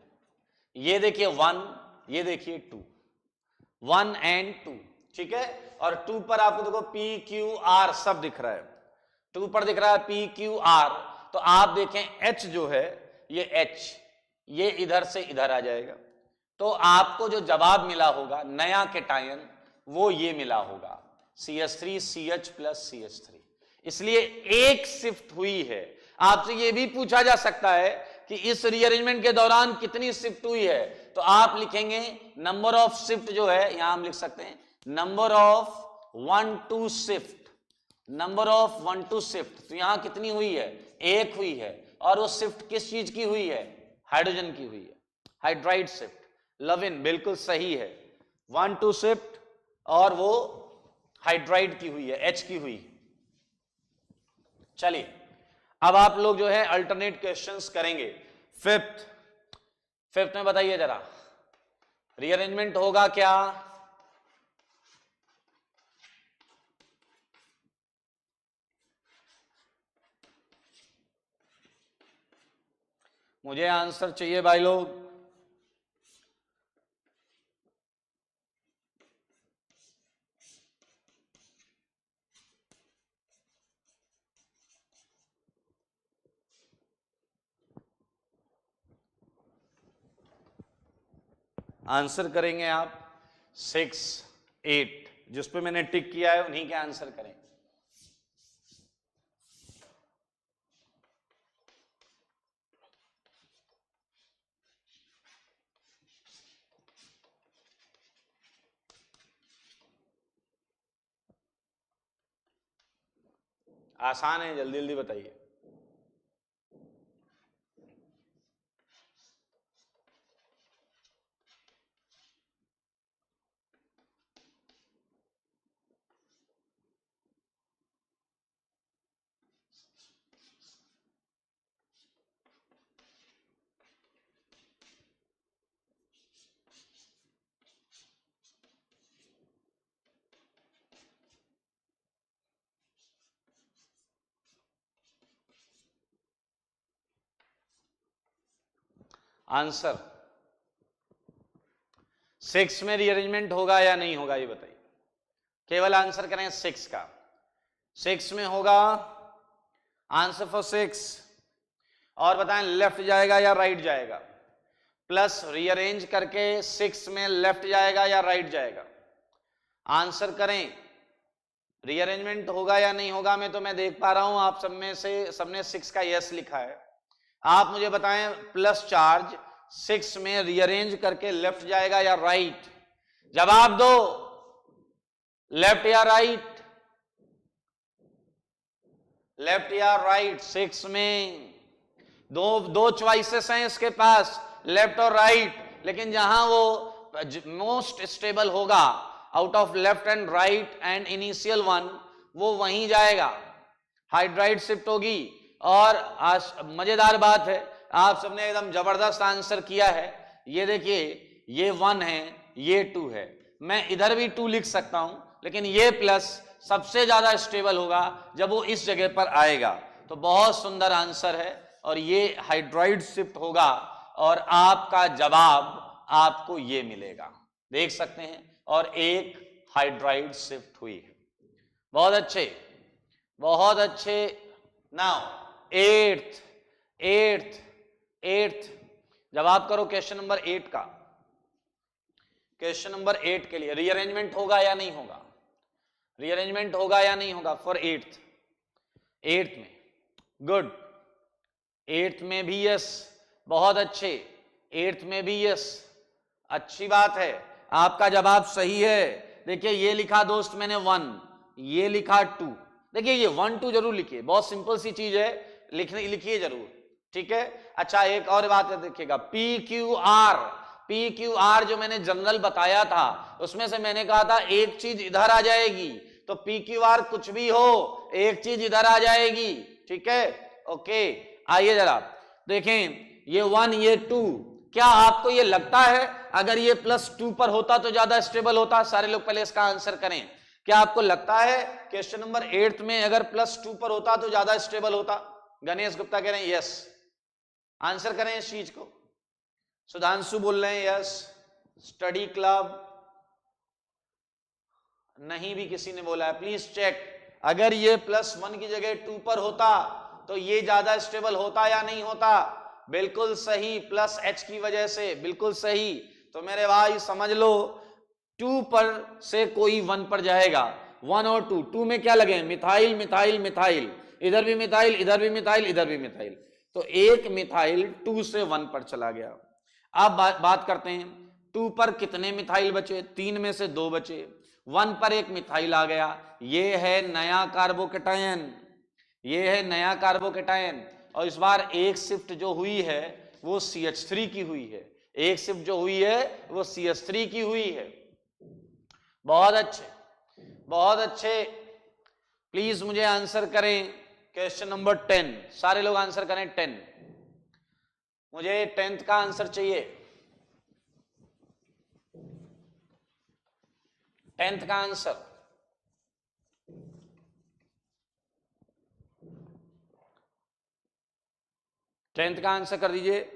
ये देखिए 1, ये देखिए 2, 1 and 2, ठीक है। और 2 पर आपको देखो PQR सब दिख रहा है, 2 पर दिख रहा है PQR। तो आप देखें H जो है, ये H, ये इधर से इधर आ जाएगा, तो आपको जो जवाब मिला होगा नया केटायन वो ये मिला होगा CH3 CH प्लस CH3। इसलिए एक शिफ्ट हुई है। आपसे ये भी पूछा जा सकता है कि इस रीअरेंजमेंट के दौरान कितनी शिफ्ट हुई है, तो आप लिखेंगे नंबर ऑफ शिफ्ट जो है, यहां हम लिख सकते हैं number of 1 to shift, number of 1 to shift. तो यहां कितनी हुई है? 1 हुई है। और वो शिफ्ट किस चीज की हुई है? हाइड्रोजन की हुई है, हाइड्राइड शिफ्ट। लविन बिल्कुल सही है, 1 to शिफ्ट और वो हाइड्राइड की हुई है, H की हुई। चलिए अब आप लोग जो है अल्टरनेट क्वेश्चंस करेंगे। फिफ्थ में बताइए जरा, रीअरेंजमेंट होगा क्या? मुझे आंसर चाहिए भाई लोग। आंसर करेंगे आप 6, 8, जिस पे मैंने टिक किया है उन्हीं के आंसर करें। आसान है, जल्दी जल्दी बताइए। आंसर 6 में रीअरेंजमेंट होगा या नहीं होगा ये बताइए। केवल आंसर करें 6 का। 6 में होगा, आंसर फॉर 6। और बताएं लेफ्ट जाएगा या राइट जाएगा? प्लस रीअरेंज करके 6 में लेफ्ट जाएगा या राइट जाएगा? आंसर करें। रीअरेंजमेंट होगा या नहीं होगा में तो मैं देख पा रहा हूं आप सब में से सबने 6 का यस लिखा है। आप मुझे बताएं प्लस चार्ज 6 में रीअरेंज करके लेफ्ट जाएगा या राइट? जवाब दो, लेफ्ट या राइट? लेफ्ट या राइट? 6 में दो चॉइसेस हैं इसके पास, लेफ्ट और राइट, लेकिन जहां वो मोस्ट स्टेबल होगा out of left and right and initial one, वो वहीं जाएगा, हाइड्राइड शिफ्ट होगी। और मजेदार बात है, आप सबने एकदम जबरदस्त आंसर किया है। ये देखिए, ये 1 है, ये 2 है, मैं इधर भी 2 लिख सकता हूं, लेकिन ये प्लस सबसे ज्यादा स्टेबल होगा जब वो इस जगह पर आएगा। तो बहुत सुंदर आंसर है, और ये हाइड्राइड शिफ्ट होगा, और आपका जवाब आपको ये मिलेगा, देख सकते हैं। और एक हाइड्राइड शिफ्ट हुई है। बहुत अच्छे, बहुत अच्छे। नाउ एट्थ जवाब करो क्वेश्चन नंबर 8 का। क्वेश्चन नंबर 8 के लिए रीअरेंजमेंट होगा या नहीं होगा, रीअरेंजमेंट होगा या नहीं होगा फॉर एट्थ में। गुड, 8th में भी यस, बहुत अच्छे, 8th में भी यस, अच्छी बात है, आपका जवाब सही है। देखिए ये लिखा दोस्त मैंने 1, ये लिखा 2, देखिए ये 1 2 जरूर लिखिए, बहुत सिंपल सी चीज है, लिखिए जरूर, ठीक है। अच्छा एक और बात है, देखिएगा PQR जो मैंने जनरल बताया था, उसमें से मैंने कहा था एक चीज इधर आ जाएगी, तो PQR कुछ भी हो, एक चीज इधर आ जाएगी, ठीक है। ओके, आइए जरा देखें, ये 1 ये 2, क्या आपको ये लगता है अगर ये +2 पर होता तो ज्यादा स्टेबल होता? सारे लोग पहले इसका आंसर करें। क्या आपको लगता है क्वेश्चन नंबर 8 में अगर +2 पर होता तो ज्यादा स्टेबल होता? गणेश गुप्ता कह रहे हैं यस, आंसर करें इस चीज को। सुधांशु बोल रहे हैं यस, स्टडी क्लब नहीं भी किसी ने बोला है, प्लीज चेक। अगर ये +1 की जगह 2 पर होता तो ये ज्यादा स्टेबल होता या नहीं होता? बिल्कुल सही, +H की वजह से, बिल्कुल सही। तो मेरे भाई समझ लो 2 पर से कोई 1 पर जाएगा, 1 और 2 में क्या लगे? मिथाइल मिथाइल मिथाइल, इधर भी मिथाइल, इधर भी मिथाइल, इधर भी मिथाइल, तो एक मिथाइल 2 से 1 पर चला गया। अब बात करते हैं 2 पर कितने मिथाइल बचे? 3 में से 2 बचे, 1 पर एक मिथाइल आ गया, ये है नया कार्बोकेटायन, ये है नया कार्बोकेटायन। और इस बार एक शिफ्ट जो हुई है वो CH3 की हुई है, एक शिफ्ट जो हुई है वो CH3 की हुई है। बहुत अच्छे, बहुत अच्छे, प्लीज मुझे आंसर करें क्वेश्चन नंबर 10, सारे लोग आंसर करें 10, मुझे 10th का आंसर चाहिए, 10th का आंसर। टेंथ का आंसर कर दीजिए।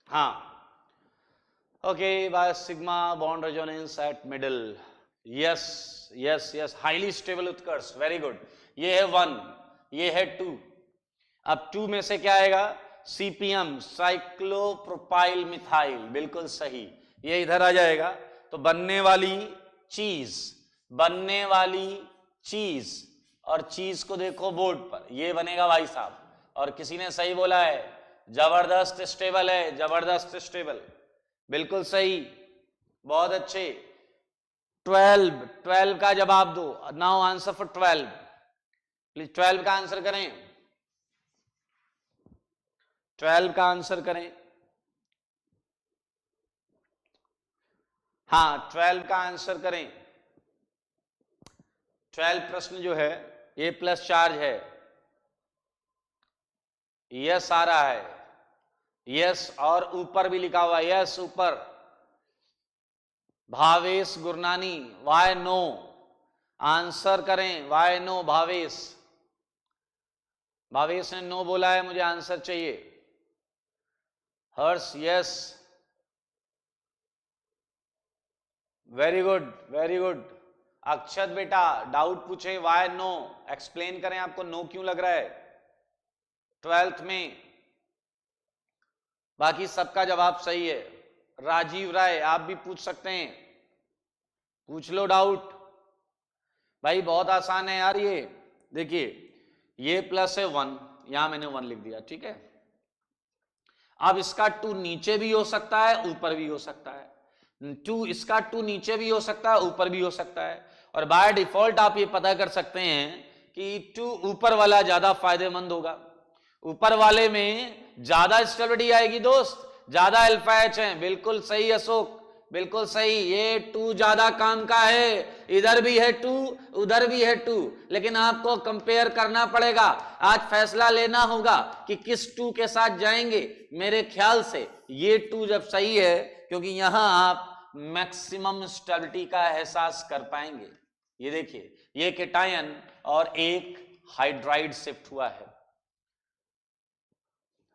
हाँ, okay, by sigma bond resonance eight middle, yes yes yes, highly stable Utkarsh, very good. ये है 1, ये है 2, अब 2 में से क्या आएगा? CPM, साइक्लोप्रोपाइल मिथाइल, बिल्कुल सही, ये इधर आ जाएगा। तो बनने वाली चीज, बनने वाली चीज, और चीज को देखो बोर्ड पर, ये बनेगा भाई साहब। और किसी ने सही बोला है, जबरदस्त स्टेबल है, जबरदस्त स्टेबल, बिल्कुल सही, बहुत अच्छे। 12 का जवाब दो, नाउ आंसर फॉर 12, प्लीज 12 का आंसर करें, 12 का आंसर करें। हाँ 12 का आंसर करें। 12 प्रश्न जो है ये प्लस चार्ज है, यस आ रहा है, यस, और ऊपर भी लिखा हुआ है यस ऊपर। Bhavesh Gurnani, why no, answer करें, वाई नो भावेश। भावेश ने नो बोला है, मुझे आंसर चाहिए। Harsh yes, very good very good. Akshat बेटा डाउट पूछे, वाई नो, एक्सप्लेन करें आपको नो क्यों लग रहा है 12th में। बाकी सबका जवाब सही है। राजीव राय आप भी पूछ सकते हैं, पूछ लो डाउट। भाई बहुत आसान है यार ये। देखिए ये प्लस है 1, यहां मैंने 1 लिख दिया, ठीक है। अब इसका 2 नीचे भी हो सकता है, ऊपर भी हो सकता है। 2 इसका 2 नीचे भी हो सकता है, ऊपर भी हो सकता है। और बाय डिफॉल्ट आप ये पता कर सकते हैं कि 2 ऊपर वाला ज्यादा फायदेमंद होगा। ऊपर वाले में ज्यादा स्टेबिलिटी आएगी दोस्त, ज्यादा अल्फा एच है। बिल्कुल सही अशोक, बिल्कुल सही। ये 2 ज्यादा काम का है, इधर भी है 2, उधर भी है 2, लेकिन आपको कंपेयर करना पड़ेगा। आज फैसला लेना होगा कि किस 2 के साथ जाएंगे। मेरे ख्याल से ये 2 जब सही है, क्योंकि यहां आप मैक्सिमम स्टेबिलिटी का एहसास कर पाएंगे। ये देखिए ये केटायन और एक हाइड्राइड शिफ्ट हुआ है,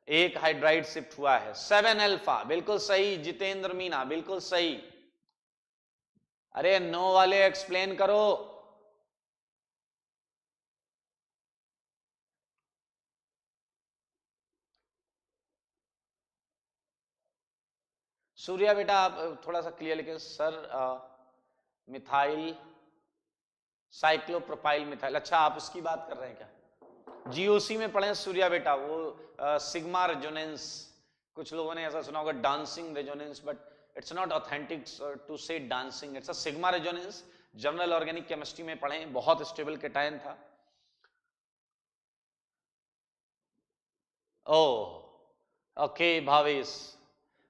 एक हाइड्राइड शिफ्ट हुआ है। 7 अल्फा, बिल्कुल सही जितेंद्र मीना, बिल्कुल सही। अरे नो वाले एक्सप्लेन करो। सूर्या बेटा आप थोड़ा सा क्लियर लिखे सर। मिथाइल साइक्लोप्रोपाइल मिथाइल, अच्छा आप इसकी बात कर रहे हैं क्या? जीओसी में पढ़े सूर्या बेटा, वो सिग्मा रेजोनेंस, कुछ लोगों ने ऐसा सुना होगा dancing resonance, but it's not authentic to say dancing, it's a sigma resonance. General organic chemistry में पढ़े, बहुत स्टेबल केटायन था। ओह ओके भावेश,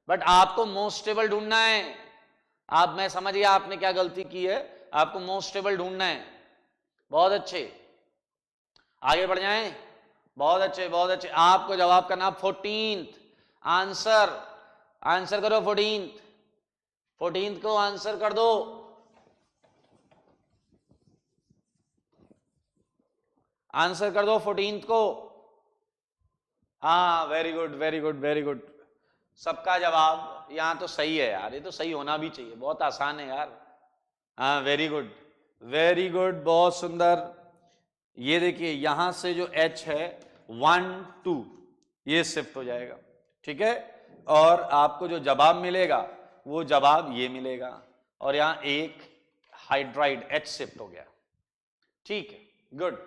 बट आपको मोस्ट स्टेबल ढूंढना है। आप, मैं समझ गया आपने क्या गलती की है, आपको मोस्ट स्टेबल ढूंढना है। बहुत अच्छे, आगे बढ़ जाएं। बहुत अच्छे बहुत अच्छे। आपको जवाब करना 14th आंसर, आंसर करो 14th को आंसर कर दो। आंसर कर दो 14th को। हाँ very good very good very good. सबका जवाब यहां तो सही है यार, ये तो सही होना भी चाहिए, बहुत आसान है यार। हाँ वेरी गुड वेरी गुड, बहुत सुंदर। ये देखिए यहां से जो H है 1 2 ये शिफ्ट हो जाएगा, ठीक है। और आपको जो जवाब मिलेगा वो जवाब ये मिलेगा, और यहां एक हाइड्राइड H शिफ्ट हो गया, ठीक है, गुड।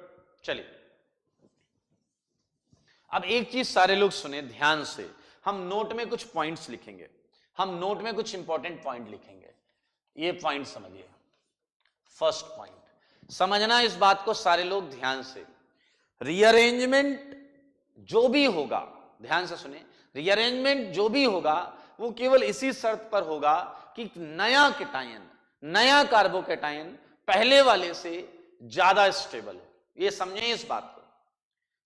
चलिए अब एक चीज सारे लोग सुने ध्यान से, हम नोट में कुछ पॉइंट्स लिखेंगे, हम नोट में कुछ इंपॉर्टेंट पॉइंट लिखेंगे। ये पॉइंट समझिए। फर्स्ट पॉइंट समझना इस बात को सारे लोग ध्यान से, रीअरेंजमेंट जो भी होगा, ध्यान से सुने, रीअरेंजमेंट जो भी होगा वो केवल इसी शर्त पर होगा कि नया केटायन, नया कार्बोकेटायन पहले वाले से ज्यादा स्टेबल हो। ये समझें इस बात को,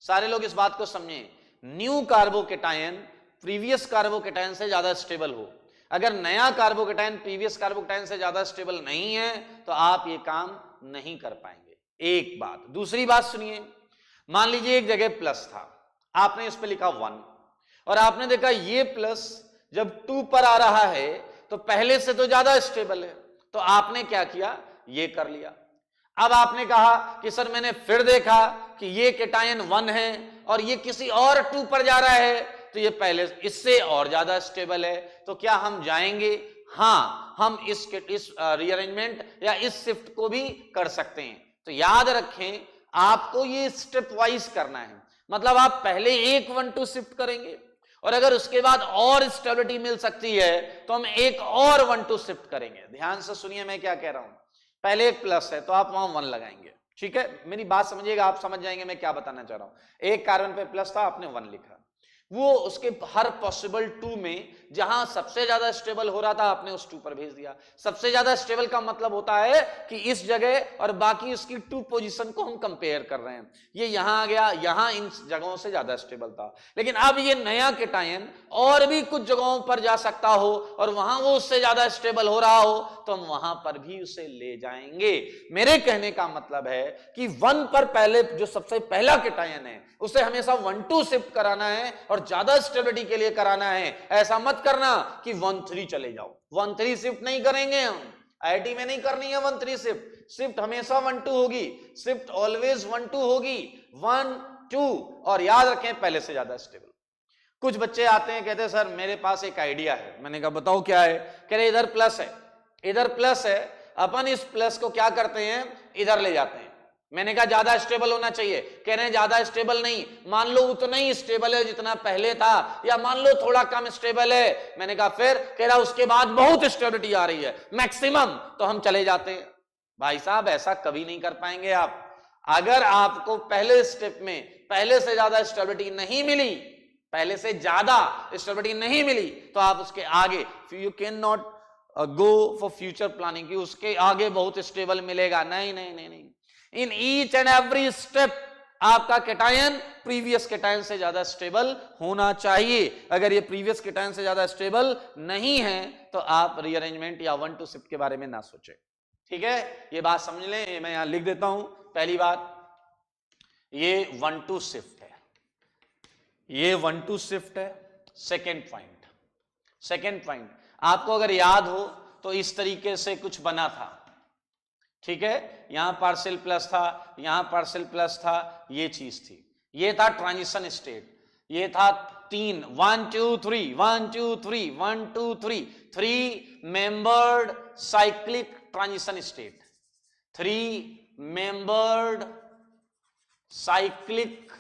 सारे लोग इस बात को समझें। न्यू कार्बोकेटायन प्रीवियस कार्बोकेटायन से ज्यादा स्टेबल हो। अगर नया कार्बोकेटायन प्रीवियस कार्बोकेटायन से ज्यादा स्टेबल नहीं है तो आप ये काम नहीं कर पाएंगे। एक बात। दूसरी बात सुनिए, मान लीजिए एक जगह प्लस था, आपने इस पे लिखा 1, और आपने देखा ये प्लस जब 2 पर आ रहा है तो पहले से तो ज्यादा स्टेबल है, तो आपने क्या किया, ये कर लिया। अब आपने कहा कि सर मैंने फिर देखा कि ये केटायन 1 है और ये किसी और 2 पर जा रहा है, तो ये पहले इससे और ज्यादा स्टेबल है, तो क्या हम जाएंगे? हाँ, हम इस रीअरेंजमेंट या इस शिफ्ट को भी कर सकते हैं। तो याद रखें आपको ये स्टेप वाइज करना है, मतलब आप पहले एक 1 2 शिफ्ट करेंगे और अगर उसके बाद और स्टेबिलिटी मिल सकती है तो हम एक और 1 2 शिफ्ट करेंगे। ध्यान से सुनिए मैं क्या कह रहा हूं। पहले एक प्लस है तो आप वहां 1 लगाएंगे, ठीक है, मेरी बात समझिएगा, आप समझ जाएंगे मैं क्या बताना चाह रहा हूं। एक कार्बन पे प्लस था, आपने 1 लिखा, वो उसके हर पॉसिबल 2 में जहां सबसे ज्यादा स्टेबल हो रहा था आपने उस 2 पर भेज दिया। सबसे ज्यादा स्टेबल का मतलब होता है कि इस जगह और बाकी उसकी 2 पोजीशन को हम कंपेयर कर रहे हैं। ये यहां आ गया, यहां इन जगहों से ज्यादा स्टेबल था, लेकिन अब ये नया केटायन और भी कुछ जगहों पर जा सकता हो और वहां वो उससे ज्यादा स्टेबल हो रहा हो तो हम वहां पर भी उसे ले जाएंगे। मेरे कहने का मतलब है कि 1 पर पहले जो सबसे पहला केटायन है उसे हमेशा 1-2 शिफ्ट कराना है और ज्यादा स्टेबिलिटी के लिए कराना है। ऐसा मत करना कि 1-3 चले जाओ। 1-3 शिफ्ट नहीं करेंगे हम, आईआईटी में नहीं करनी है 1-3 शिफ्ट। शिफ्ट हमेशा 1-2 होगी, शिफ्ट ऑलवेज 1-2 होगी, 1-2। और याद रखें पहले से ज्यादा स्टेबल। कुछ बच्चे आते हैं कहते हैं सर मेरे पास एक आइडिया है। मैंने कहा बताओ क्या है? कह रहे इधर प्लस है, इधर प्लस है, अपन इस प्लस को क्या करते हैं इधर ले जाते हैं। मैंने कहा ज्यादा स्टेबल होना चाहिए। कह रहे हैं ज्यादा स्टेबल नहीं, मान लो उतना ही स्टेबल है जितना पहले था, या मान लो थोड़ा कम स्टेबल है। मैंने कहा फिर? कह रहा उसके बाद बहुत स्टेबिलिटी आ रही है मैक्सिमम, तो हम चले जाते हैं। भाई साहब ऐसा कभी नहीं कर पाएंगे आप। अगर आपको पहले स्टेप में पहले से ज्यादा स्टेबिलिटी नहीं मिली, पहले से ज्यादा स्टेबिलिटी नहीं मिली, तो आप उसके आगे you can not go for future planning कि उसके आगे बहुत स्टेबल मिलेगा। नहीं नहीं नहीं नहीं, in each and every step आपका केटायन प्रीवियस केटायन से ज्यादा स्टेबल होना चाहिए। अगर ये प्रीवियस केटायन से ज्यादा स्टेबल नहीं है तो आप रीअरेंजमेंट या 1-2 शिफ्ट के बारे में ना सोचें। ठीक है, ये बात समझ लें। ये मैं यहां लिख देता हूं। पहली बात, ये 1-2 शिफ्ट है, ये 1-2 शिफ्ट है। सेकेंड पॉइंट आपको अगर याद हो तो इस तरीके से कुछ बना था। ठीक है, यहां पार्शियल प्लस था, यहां पार्शियल प्लस था, ये चीज थी, ये था ट्रांजिशन स्टेट। ये था 3 1 2 3 1 2 3 1 2 3 3 membered cyclic transition state, 3 membered cyclic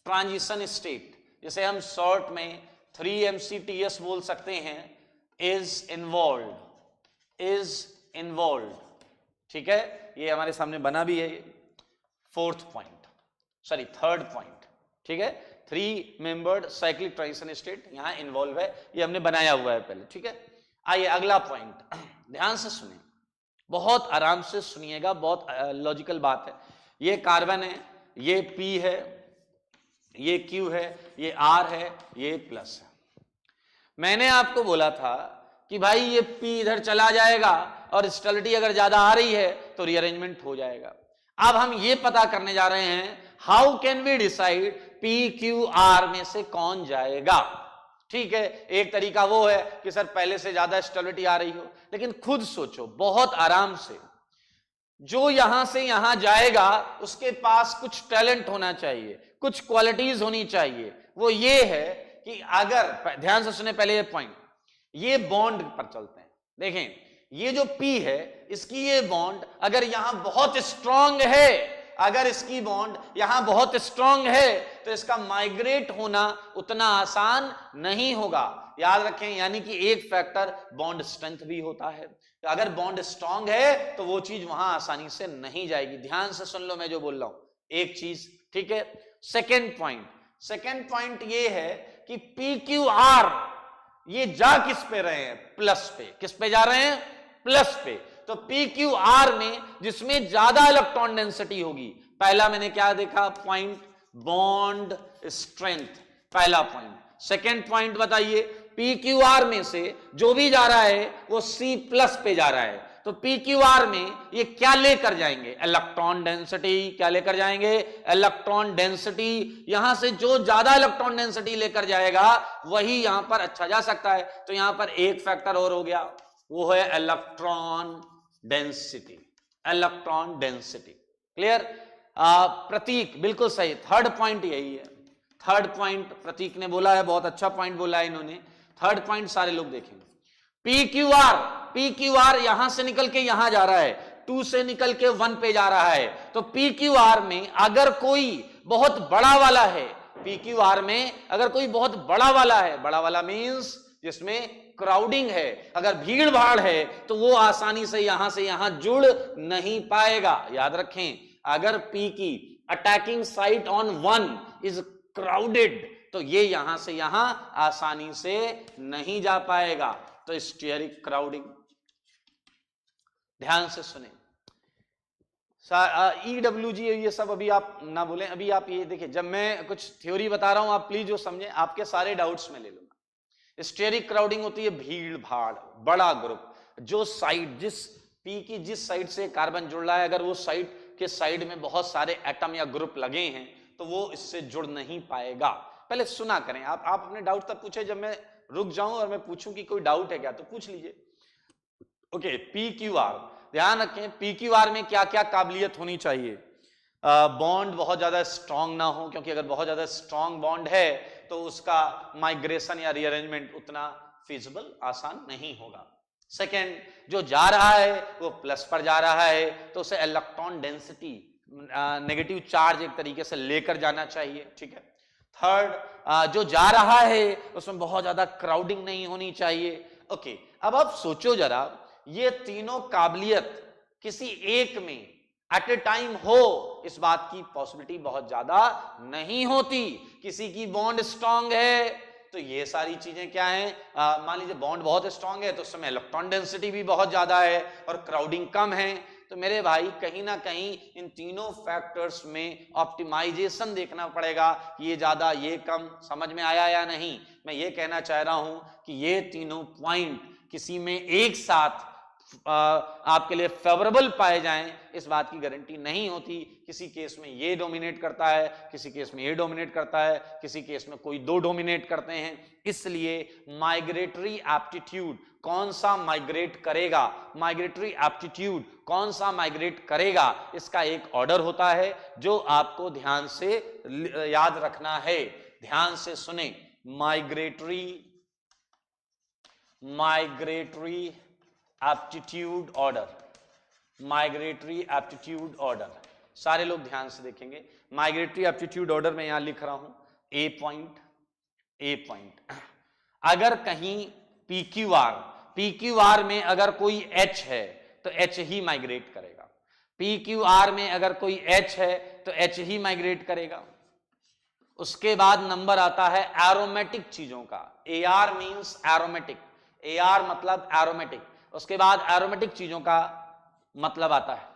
transition state, जिसे हम शॉर्ट में 3MCTS बोल सकते हैं, इज इन्वॉल्व। ठीक है, ये हमारे सामने बना भी है। Third point. ठीक है, 3 मेंबर्ड साइक्लिक ट्रांजिशन स्टेट यहां इन्वॉल्व है, ये हमने बनाया हुआ है पहले। ठीक है, आइए अगला पॉइंट, ध्यान से सुनिए, बहुत आराम से सुनिएगा, बहुत लॉजिकल बात है। ये कार्बन है, ये P है, ये Q है, ये R है, ये प्लस है। मैंने आपको बोला था कि भाई ये P इधर चला जाएगा और स्टेबिलिटी अगर ज्यादा आ रही है तो रीअरेंजमेंट हो जाएगा। अब हम ये पता करने जा रहे हैं how can we decide PQR में से कौन जाएगा। ठीक है, एक तरीका वो है कि सर पहले से ज्यादा स्टेबिलिटी आ रही हो, लेकिन खुद सोचो बहुत आराम से, जो यहां से यहां जाएगा उसके पास कुछ टैलेंट होना चाहिए, कुछ क्वालिटीज होनी चाहिए। वो ये है कि अगर, ध्यान से सुने पहले ये पॉइंट, ये बॉन्ड पर चलते हैं। देखें, ये जो P है इसकी ये बॉन्ड अगर यहां बहुत स्ट्रांग है, अगर इसकी बॉन्ड यहां बहुत स्ट्रांग है तो इसका माइग्रेट होना उतना आसान नहीं होगा। याद रखें, यानी कि एक फैक्टर बॉन्ड स्ट्रेंथ भी होता है। तो अगर बॉन्ड स्ट्रांग है तो वो चीज वहां आसानी से नहीं जाएगी। ध्यान से सुन लो मैं जो बोल रहा हूं एक चीज। ठीक है, सेकेंड पॉइंट ये है कि PQR ये जा किस पे रहे हैं? प्लस पे। किस पे जा रहे हैं? प्लस पे। तो PQR में जिसमें ज्यादा इलेक्ट्रॉन डेंसिटी होगी, पहला मैंने क्या देखा पॉइंट? बॉन्ड स्ट्रेंथ, पहला पॉइंट। सेकेंड पॉइंट बताइए, PQR में से जो भी जा रहा है वो C+ पे जा रहा है, तो PQR में ये क्या लेकर जाएंगे? Electron density. क्या लेकर जाएंगे? Electron density. यहां से जो ज्यादा इलेक्ट्रॉन डेंसिटी लेकर जाएगा वही यहां पर अच्छा जा सकता है। तो यहां पर एक फैक्टर और हो गया, वो है electron density. Electron density clear? Prateek बिल्कुल सही, थर्ड पॉइंट यही है। थर्ड पॉइंट प्रतीक ने बोला है, बहुत अच्छा पॉइंट बोला है इन्होंने। थर्ड पॉइंट सारे लोग देखेंगे। PQR यहां से निकल के यहां जा रहा है, 2 से निकल के 1 पे जा रहा है। तो PQR में अगर कोई बहुत बड़ा वाला है, PQR में अगर कोई बहुत बड़ा वाला है, बड़ा वाला मींस जिसमें क्राउडिंग है, अगर भीड़ भाड़ है, तो वो आसानी से यहां जुड़ नहीं पाएगा। याद रखें, अगर P की attacking site on 1 is crowded, तो ये यहां से यहां आसानी से नहीं जा पाएगा। तो स्टीयरिक क्राउडिंग, ध्यान से सुने। EWG ये सब अभी आप ना बोलें, अभी आप ये देखिए, जब मैं कुछ थ्योरी बता रहा हूं आप प्लीज जो समझें, आपके सारे डाउट्स में ले लूंगा। स्टेरिक क्राउडिंग होती है भीड़ भाड़, बड़ा ग्रुप, जो साइड जिस पी की जिस साइड से कार्बन जुड़ रहा है, अगर वो साइड के साइड में बहुत सारे एटम या ग्रुप लगे हैं तो वो इससे जुड़ नहीं पाएगा। पहले सुना करें, आप अपने डाउट तब पूछे जब मैं रुक जाऊं और मैं पूछूं कि कोई डाउट है क्या, तो पूछ लीजिए। ओके, PQR, ध्यान रखें PQR में क्या क्या काबिलियत होनी चाहिए। बॉन्ड बहुत ज्यादा स्ट्रांग ना हो, क्योंकि अगर बहुत ज्यादा स्ट्रांग बॉन्ड है तो उसका माइग्रेशन या रीअरेंजमेंट उतना फिजिबल आसान नहीं होगा। सेकेंड, जो जा रहा है वो प्लस पर जा रहा है तो उसे इलेक्ट्रॉन डेंसिटी नेगेटिव चार्ज एक तरीके से लेकर जाना चाहिए, ठीक है। थर्ड, जो जा रहा है उसमें बहुत ज्यादा क्राउडिंग नहीं होनी चाहिए। ओके, अब आप सोचो जरा, ये तीनों काबिलियत किसी एक में एट ए टाइम हो, इस बात की पॉसिबिलिटी बहुत ज्यादा नहीं होती। किसी की बॉन्ड स्ट्रांग है तो ये सारी चीजें क्या है, मान लीजिए बॉन्ड बहुत स्ट्रांग है तो उस समय इलेक्ट्रॉन डेंसिटी भी बहुत ज्यादा है और क्राउडिंग कम है। तो मेरे भाई कहीं ना कहीं इन तीनों फैक्टर्स में ऑप्टिमाइजेशन देखना पड़ेगा, ये ज्यादा ये कम। समझ में आया या नहीं? मैं ये कहना चाह रहा हूं कि ये तीनों पॉइंट किसी में एक साथ आपके लिए फेवरेबल पाए जाएं, इस बात की गारंटी नहीं होती। किसी केस में ये डोमिनेट करता है, किसी केस में ये डोमिनेट करता है, किसी केस में कोई दो डोमिनेट करते हैं। इसलिए माइग्रेटरी एप्टीट्यूड कौन सा माइग्रेट करेगा, माइग्रेटरी एप्टीट्यूड कौन सा माइग्रेट करेगा, इसका एक ऑर्डर होता है जो आपको ध्यान से याद रखना है। ध्यान से सुने, migratory aptitude order, migratory aptitude order, सारे लोग ध्यान से देखेंगे। माइग्रेटरी एप्टीट्यूड ऑर्डर में यहां लिख रहा हूं ए पॉइंट। अगर कहीं PQR में अगर कोई H है तो H ही माइग्रेट करेगा। PQR में अगर कोई H है तो H ही माइग्रेट करेगा। उसके बाद नंबर आता है एरोमेटिक चीजों का। AR मींस एरोमेटिक, AR मतलब एरोमेटिक। उसके बाद एरोमेटिक चीजों का मतलब आता है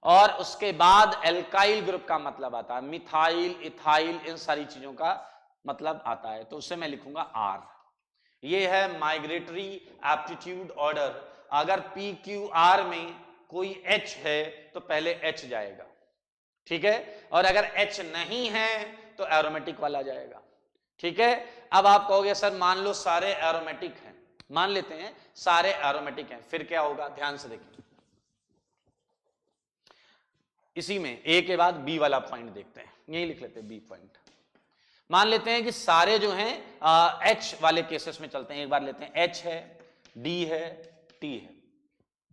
और उसके बाद एल्काइल ग्रुप का मतलब आता है, मिथाइल, इथाइल, इन सारी चीजों का मतलब आता है। तो उसे मैं लिखूंगा R। ये है माइग्रेटरी एप्टीट्यूड ऑर्डर। अगर PQR में कोई H है तो पहले H जाएगा, ठीक है, और अगर H नहीं है तो एरोमेटिक वाला जाएगा, ठीक है। अब आप कहोगे सर मान लो सारे एरोमेटिक हैं, मान लेते हैं सारे एरोमेटिक हैं, फिर क्या होगा? ध्यान से देखिए, इसी में A के बाद B वाला पॉइंट देखते हैं, यही लिख लेते हैं B पॉइंट। मान लेते हैं कि सारे जो हैं H वाले केसेस में चलते हैं, एक बार लेते हैं H है, D है, T है।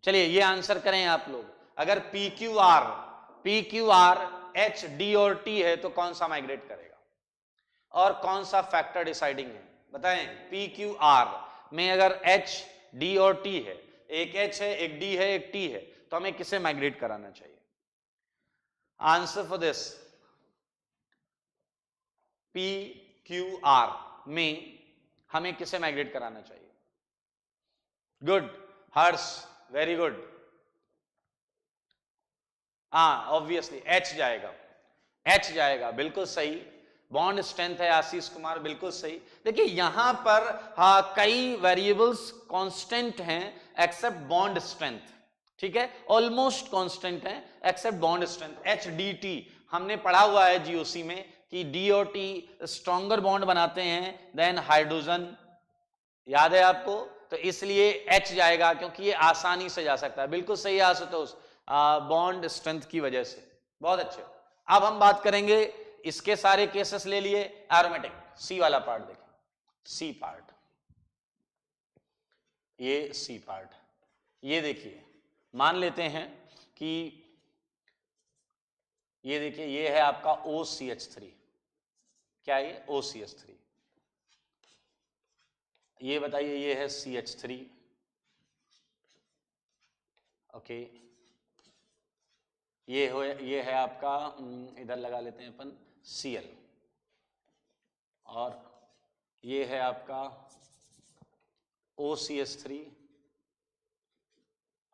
चलिए ये आंसर करें आप लोग। अगर PQR H, D और T है तो कौन सा माइग्रेट करेगा और कौन सा फैक्टर डिसाइडिंग है? बताएं। PQR में अगर H, D और T है, एक H है, एक D है, एक T है, तो हमें किसे माइग्रेट कराना चाहिए? आंसर फॉर दिस, PQR में हमें किसे माइग्रेट कराना चाहिए? गुड, हर्ष, वेरी गुड। हाँ, ऑब्वियसली H जाएगा, H जाएगा, बिल्कुल सही। बॉन्ड स्ट्रेंथ है आशीष कुमार, बिल्कुल सही। देखिए यहां पर कई वेरिएबल्स कांस्टेंट हैं एक्सेप्ट बॉन्ड स्ट्रेंथ, ठीक है, ऑलमोस्ट कांस्टेंट हैं एक्सेप्ट बॉन्ड स्ट्रेंथ। HDT हमने पढ़ा हुआ है GOC में कि D और T स्ट्रॉन्गर बॉन्ड बनाते हैं देन हाइड्रोजन, याद है आपको? तो इसलिए H जाएगा क्योंकि ये आसानी से जा सकता है। बिल्कुल सही आशुतोष, बॉन्ड स्ट्रेंथ की वजह से। बहुत अच्छे। अब हम बात करेंगे, इसके सारे केसेस ले लिए एरोमेटिक। C वाला पार्ट देखें, C पार्ट, ये C पार्ट, ये देखिए, मान लेते हैं कि ये देखिए ये है आपका OCH3, क्या ये? OCH3। ये बताइए ये है CH3, ओके। ये है आपका, इधर लगा लेते हैं अपन Cl, और ये है आपका OCH3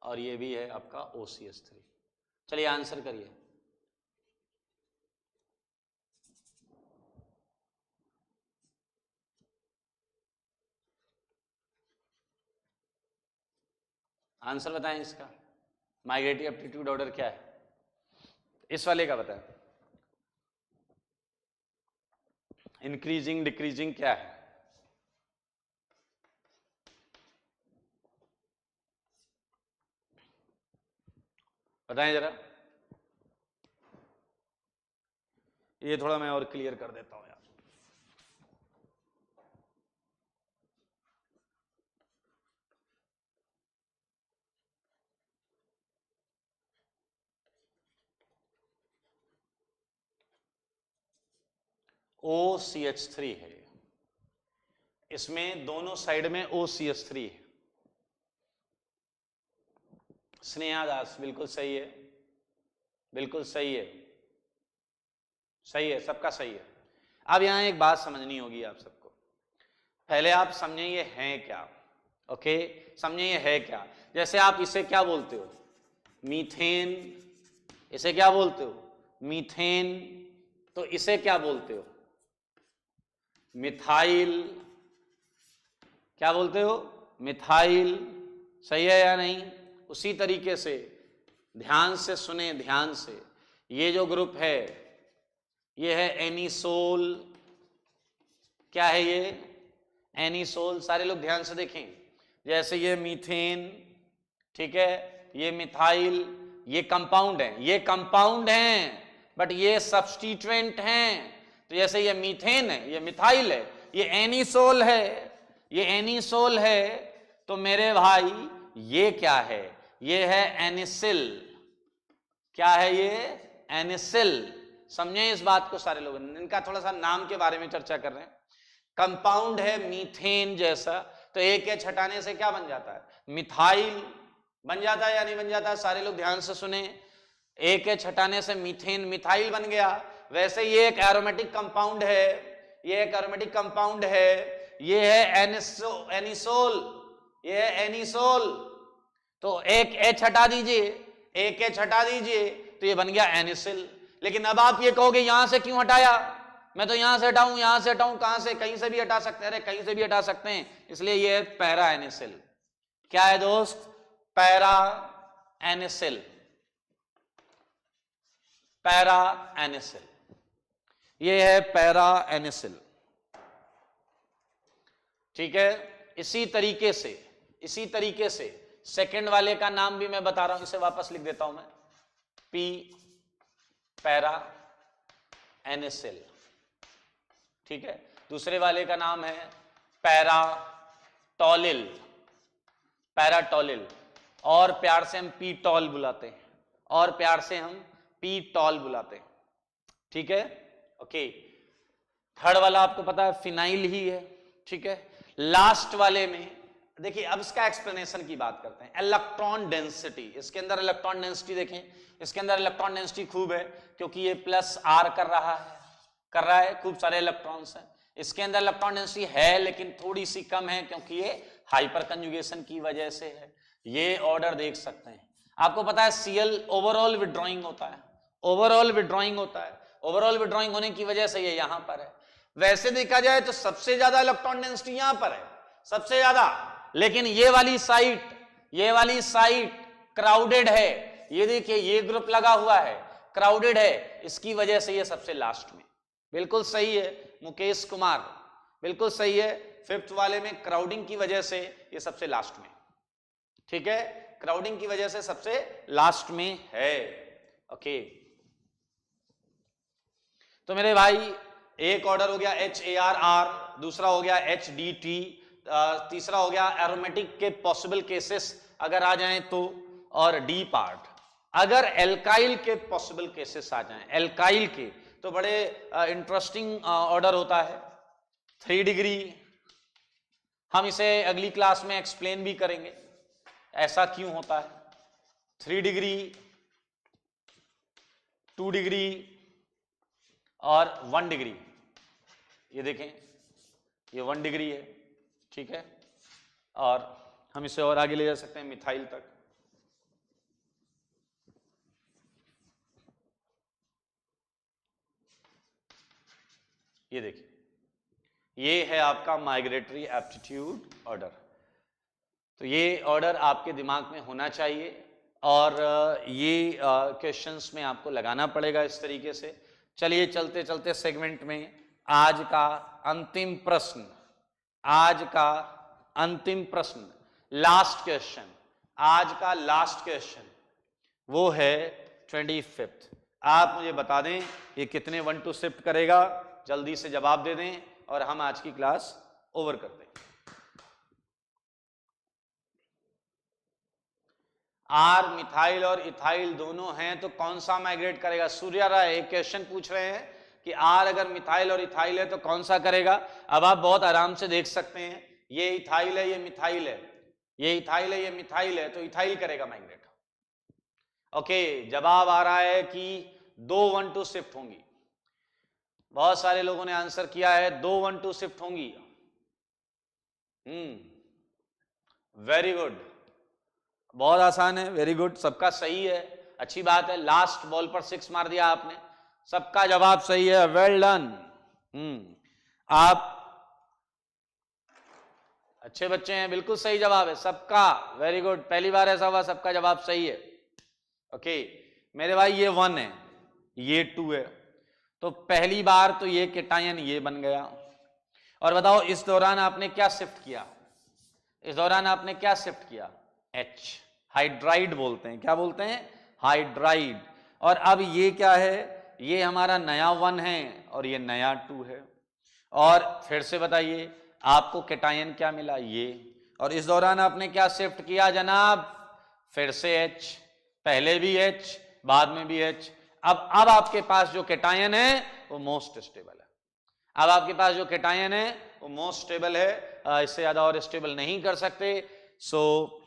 और ये भी है आपका OCH3। चलिए आंसर करिए। आंसर बताएं इसका। माइग्रेटरी एप्टीट्यूड ऑर्डर क्या है इस वाले का बताएं। इंक्रीजिंग डिक्रीजिंग क्या है? बताएं जरा। ये थोड़ा मैं और क्लियर कर देता हूं यार। OCH3 है, इसमें दोनों साइड में OCH3 है। स्नेहा दास बिल्कुल सही है, बिल्कुल सही है, सही है, सबका सही है। अब यहां एक बात समझनी होगी आप सबको। पहले आप समझें ये है क्या। ओके, समझें ये है क्या। जैसे आप इसे क्या बोलते हो? मीथेन। इसे क्या बोलते हो? मीथेन। तो इसे क्या बोलते हो? मिथाइल। क्या बोलते हो? मिथाइल। सही है या नहीं? उसी तरीके से ध्यान से सुने, ध्यान से। ये जो ग्रुप है ये है एनिसोल। क्या है ये? एनिसोल। सारे लोग ध्यान से देखें। जैसे ये मीथेन, ठीक है, ये मिथाइल, ये कंपाउंड है, ये कंपाउंड हैं, बट ये सब्स्टिट्यूएंट हैं। तो जैसे ये मीथेन है, ये मिथाइल है, ये एनिसोल है, ये एनिसोल है। तो मेरे भाई ये क्या है? ये है एनिसिल। क्या है ये? एनिसिल। समझे इस बात को सारे लोग। इनका थोड़ा सा नाम के बारे में चर्चा कर रहे हैं। कंपाउंड है मीथेन जैसा, तो एक एच हटाने से क्या बन जाता है? मिथाइल बन जाता है या नहीं बन जाता? सारे लोग ध्यान से सुने। एक एच हटाने से मीथेन मिथाइल बन गया। वैसे ये एक एरोमेटिक कंपाउंड है, ये एक एरोमेटिक कंपाउंड है, ये है एनिसोल, ये है एनिसोल। तो एक एच हटा दीजिए, एक एच हटा दीजिए तो ये बन गया एनिसिल। लेकिन अब आप ये कहोगे यहां से क्यों हटाया? मैं तो यहां से हटाऊं, यहां से हटाऊं, कहां से? कहीं से भी हटा सकते हैं। अरे कहीं से भी हटा सकते हैं, इसलिए ये है पैरा एनिसिल। क्या है दोस्त? पैरा एनिसिल। पैरा एनिसिल, ये है पैरा एनिसिल। ठीक है। इसी तरीके से, इसी तरीके से सेकंड वाले का नाम भी मैं बता रहा हूं, इसे वापस लिख देता हूं मैं। P para anisyl. ठीक है। दूसरे वाले का नाम है पैराटोलिल, पैराटोलिल। और प्यार से हम पीटॉल बुलाते हैं, और प्यार से हम पीटॉल बुलाते हैं। ठीक है। ओके। थर्ड वाला आपको पता है फिनाइल ही है। ठीक है। लास्ट वाले में देखिए, अब इसका एक्सप्लेनेशन की बात करते हैं। इलेक्ट्रॉन डेंसिटी, इसके अंदर इलेक्ट्रॉन डेंसिटी देखें, इसके अंदर इलेक्ट्रॉन डेंसिटी खूब है क्योंकि ये प्लस आर कर रहा है, कर रहा है, खूब सारे इलेक्ट्रॉन्स हैं। इसके अंदर इलेक्ट्रॉन डेंसिटी है लेकिन थोड़ी सी कम है क्योंकि ये हाइपर कंजुगेशन की वजह से है। ये ऑर्डर देख सकते हैं। आपको पता है Cl ओवरऑल विड्रॉइंग होता है, ओवरऑल विड्रॉइंग होता है। ओवरऑल विड्रॉइंग होने की वजह से ये यहां पर है। वैसे देखा जाए तो सबसे ज्यादा इलेक्ट्रॉन डेंसिटी यहां पर है, सबसे ज्यादा। लेकिन ये वाली साइट, ये वाली साइट क्राउडेड है। ये देखिए ये ग्रुप लगा हुआ है, क्राउडेड है, इसकी वजह से ये सबसे लास्ट में। बिल्कुल सही है मुकेश कुमार, बिल्कुल सही है। फिफ्थ वाले में क्राउडिंग की वजह से ये सबसे लास्ट में। ठीक है, क्राउडिंग की वजह से सबसे लास्ट में है। ओके। तो मेरे भाई एक ऑर्डर हो गया HARR, दूसरा हो गया HDT, तीसरा हो गया एरोमेटिक के पॉसिबल केसेस अगर आ जाएं तो, और डी पार्ट। अगर एल्काइल के पॉसिबल केसेस आ जाएं, एल्काइल के, तो बड़े इंटरेस्टिंग ऑर्डर होता है। 3 डिग्री, हम इसे अगली क्लास में एक्सप्लेन भी करेंगे ऐसा क्यों होता है। 3 डिग्री, 2 डिग्री और 1 डिग्री। ये देखें, ये 1 डिग्री है, ठीक है, और हम इसे और आगे ले जा सकते हैं मिथाइल तक। ये देखिए, ये है आपका माइग्रेटरी एप्टीट्यूड ऑर्डर। तो ये ऑर्डर आपके दिमाग में होना चाहिए और ये क्वेश्चंस में आपको लगाना पड़ेगा इस तरीके से। चलिए चलते चलते सेगमेंट में आज का अंतिम प्रश्न, आज का अंतिम प्रश्न, लास्ट क्वेश्चन, आज का लास्ट क्वेश्चन वो है 25th। आप मुझे बता दें ये कितने 1 2 शिफ्ट करेगा, जल्दी से जवाब दे दें और हम आज की क्लास ओवर कर दें। आर मिथाइल और इथाइल दोनों हैं तो कौन सा माइग्रेट करेगा? सूर्या राय एक क्वेश्चन पूछ रहे हैं कि आर अगर मिथाइल और इथाइल है तो कौन सा करेगा। अब आप बहुत आराम से देख सकते हैं, ये इथाइल है, ये मिथाइल है, ये इथाइल है, ये मिथाइल है, तो इथाइल करेगा माइग्रेट। ओके, जवाब आ रहा है कि 2 1 2 शिफ्ट होंगी। बहुत सारे लोगों ने आंसर किया है 2 1 2 शिफ्ट होंगी। वेरी गुड, बहुत आसान है, वेरी गुड, सबका सही है, अच्छी बात है। लास्ट बॉल पर 6 मार दिया आपने, सबका जवाब सही है, वेल डन। आप अच्छे बच्चे हैं, बिल्कुल सही जवाब है सबका, वेरी गुड, पहली बार ऐसा हुआ सबका जवाब सही है। ओके मेरे भाई, ये 1 है, ये 2 है, तो पहली बार तो ये केटायन ये बन गया। और बताओ इस दौरान आपने क्या शिफ्ट किया? इस दौरान आपने क्या शिफ्ट किया? H, हाइड्राइड बोलते हैं, क्या बोलते हैं? हाइड्राइड। और अब ये क्या है? ये हमारा नया 1 है और ये नया 2 है। और फिर से बताइए आपको केटायन क्या मिला? ये। और इस दौरान आपने क्या शिफ्ट किया जनाब? फिर से H, पहले भी H, बाद में भी H। अब आपके पास जो केटायन है वो मोस्ट स्टेबल है। अब आपके पास जो केटायन है वो मोस्ट स्टेबल है, इससे ज्यादा और स्टेबल नहीं कर सकते। सो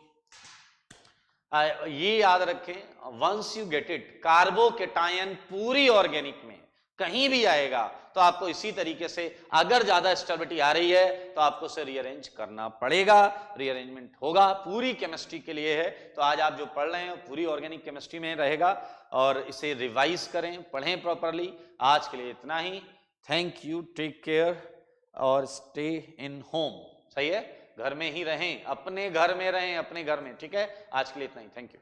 ये याद रखें, once you get it, carbocation पूरी ऑर्गेनिक में कहीं भी आएगा तो आपको इसी तरीके से, अगर ज्यादा स्टेबिलिटी आ रही है तो आपको उसे रीअरेंज करना पड़ेगा, रीअरेंजमेंट होगा, पूरी केमिस्ट्री के लिए है। तो आज आप जो पढ़ रहे हैं पूरी ऑर्गेनिक केमिस्ट्री में रहेगा और इसे रिवाइज करें, पढ़ें प्रॉपरली। आज के लिए इतना ही, थैंक यू, टेक केयर और स्टे इन होम। सही है, घर में ही रहें, अपने घर में रहें, अपने घर में, ठीक है। आज के लिए इतना ही, थैंक यू।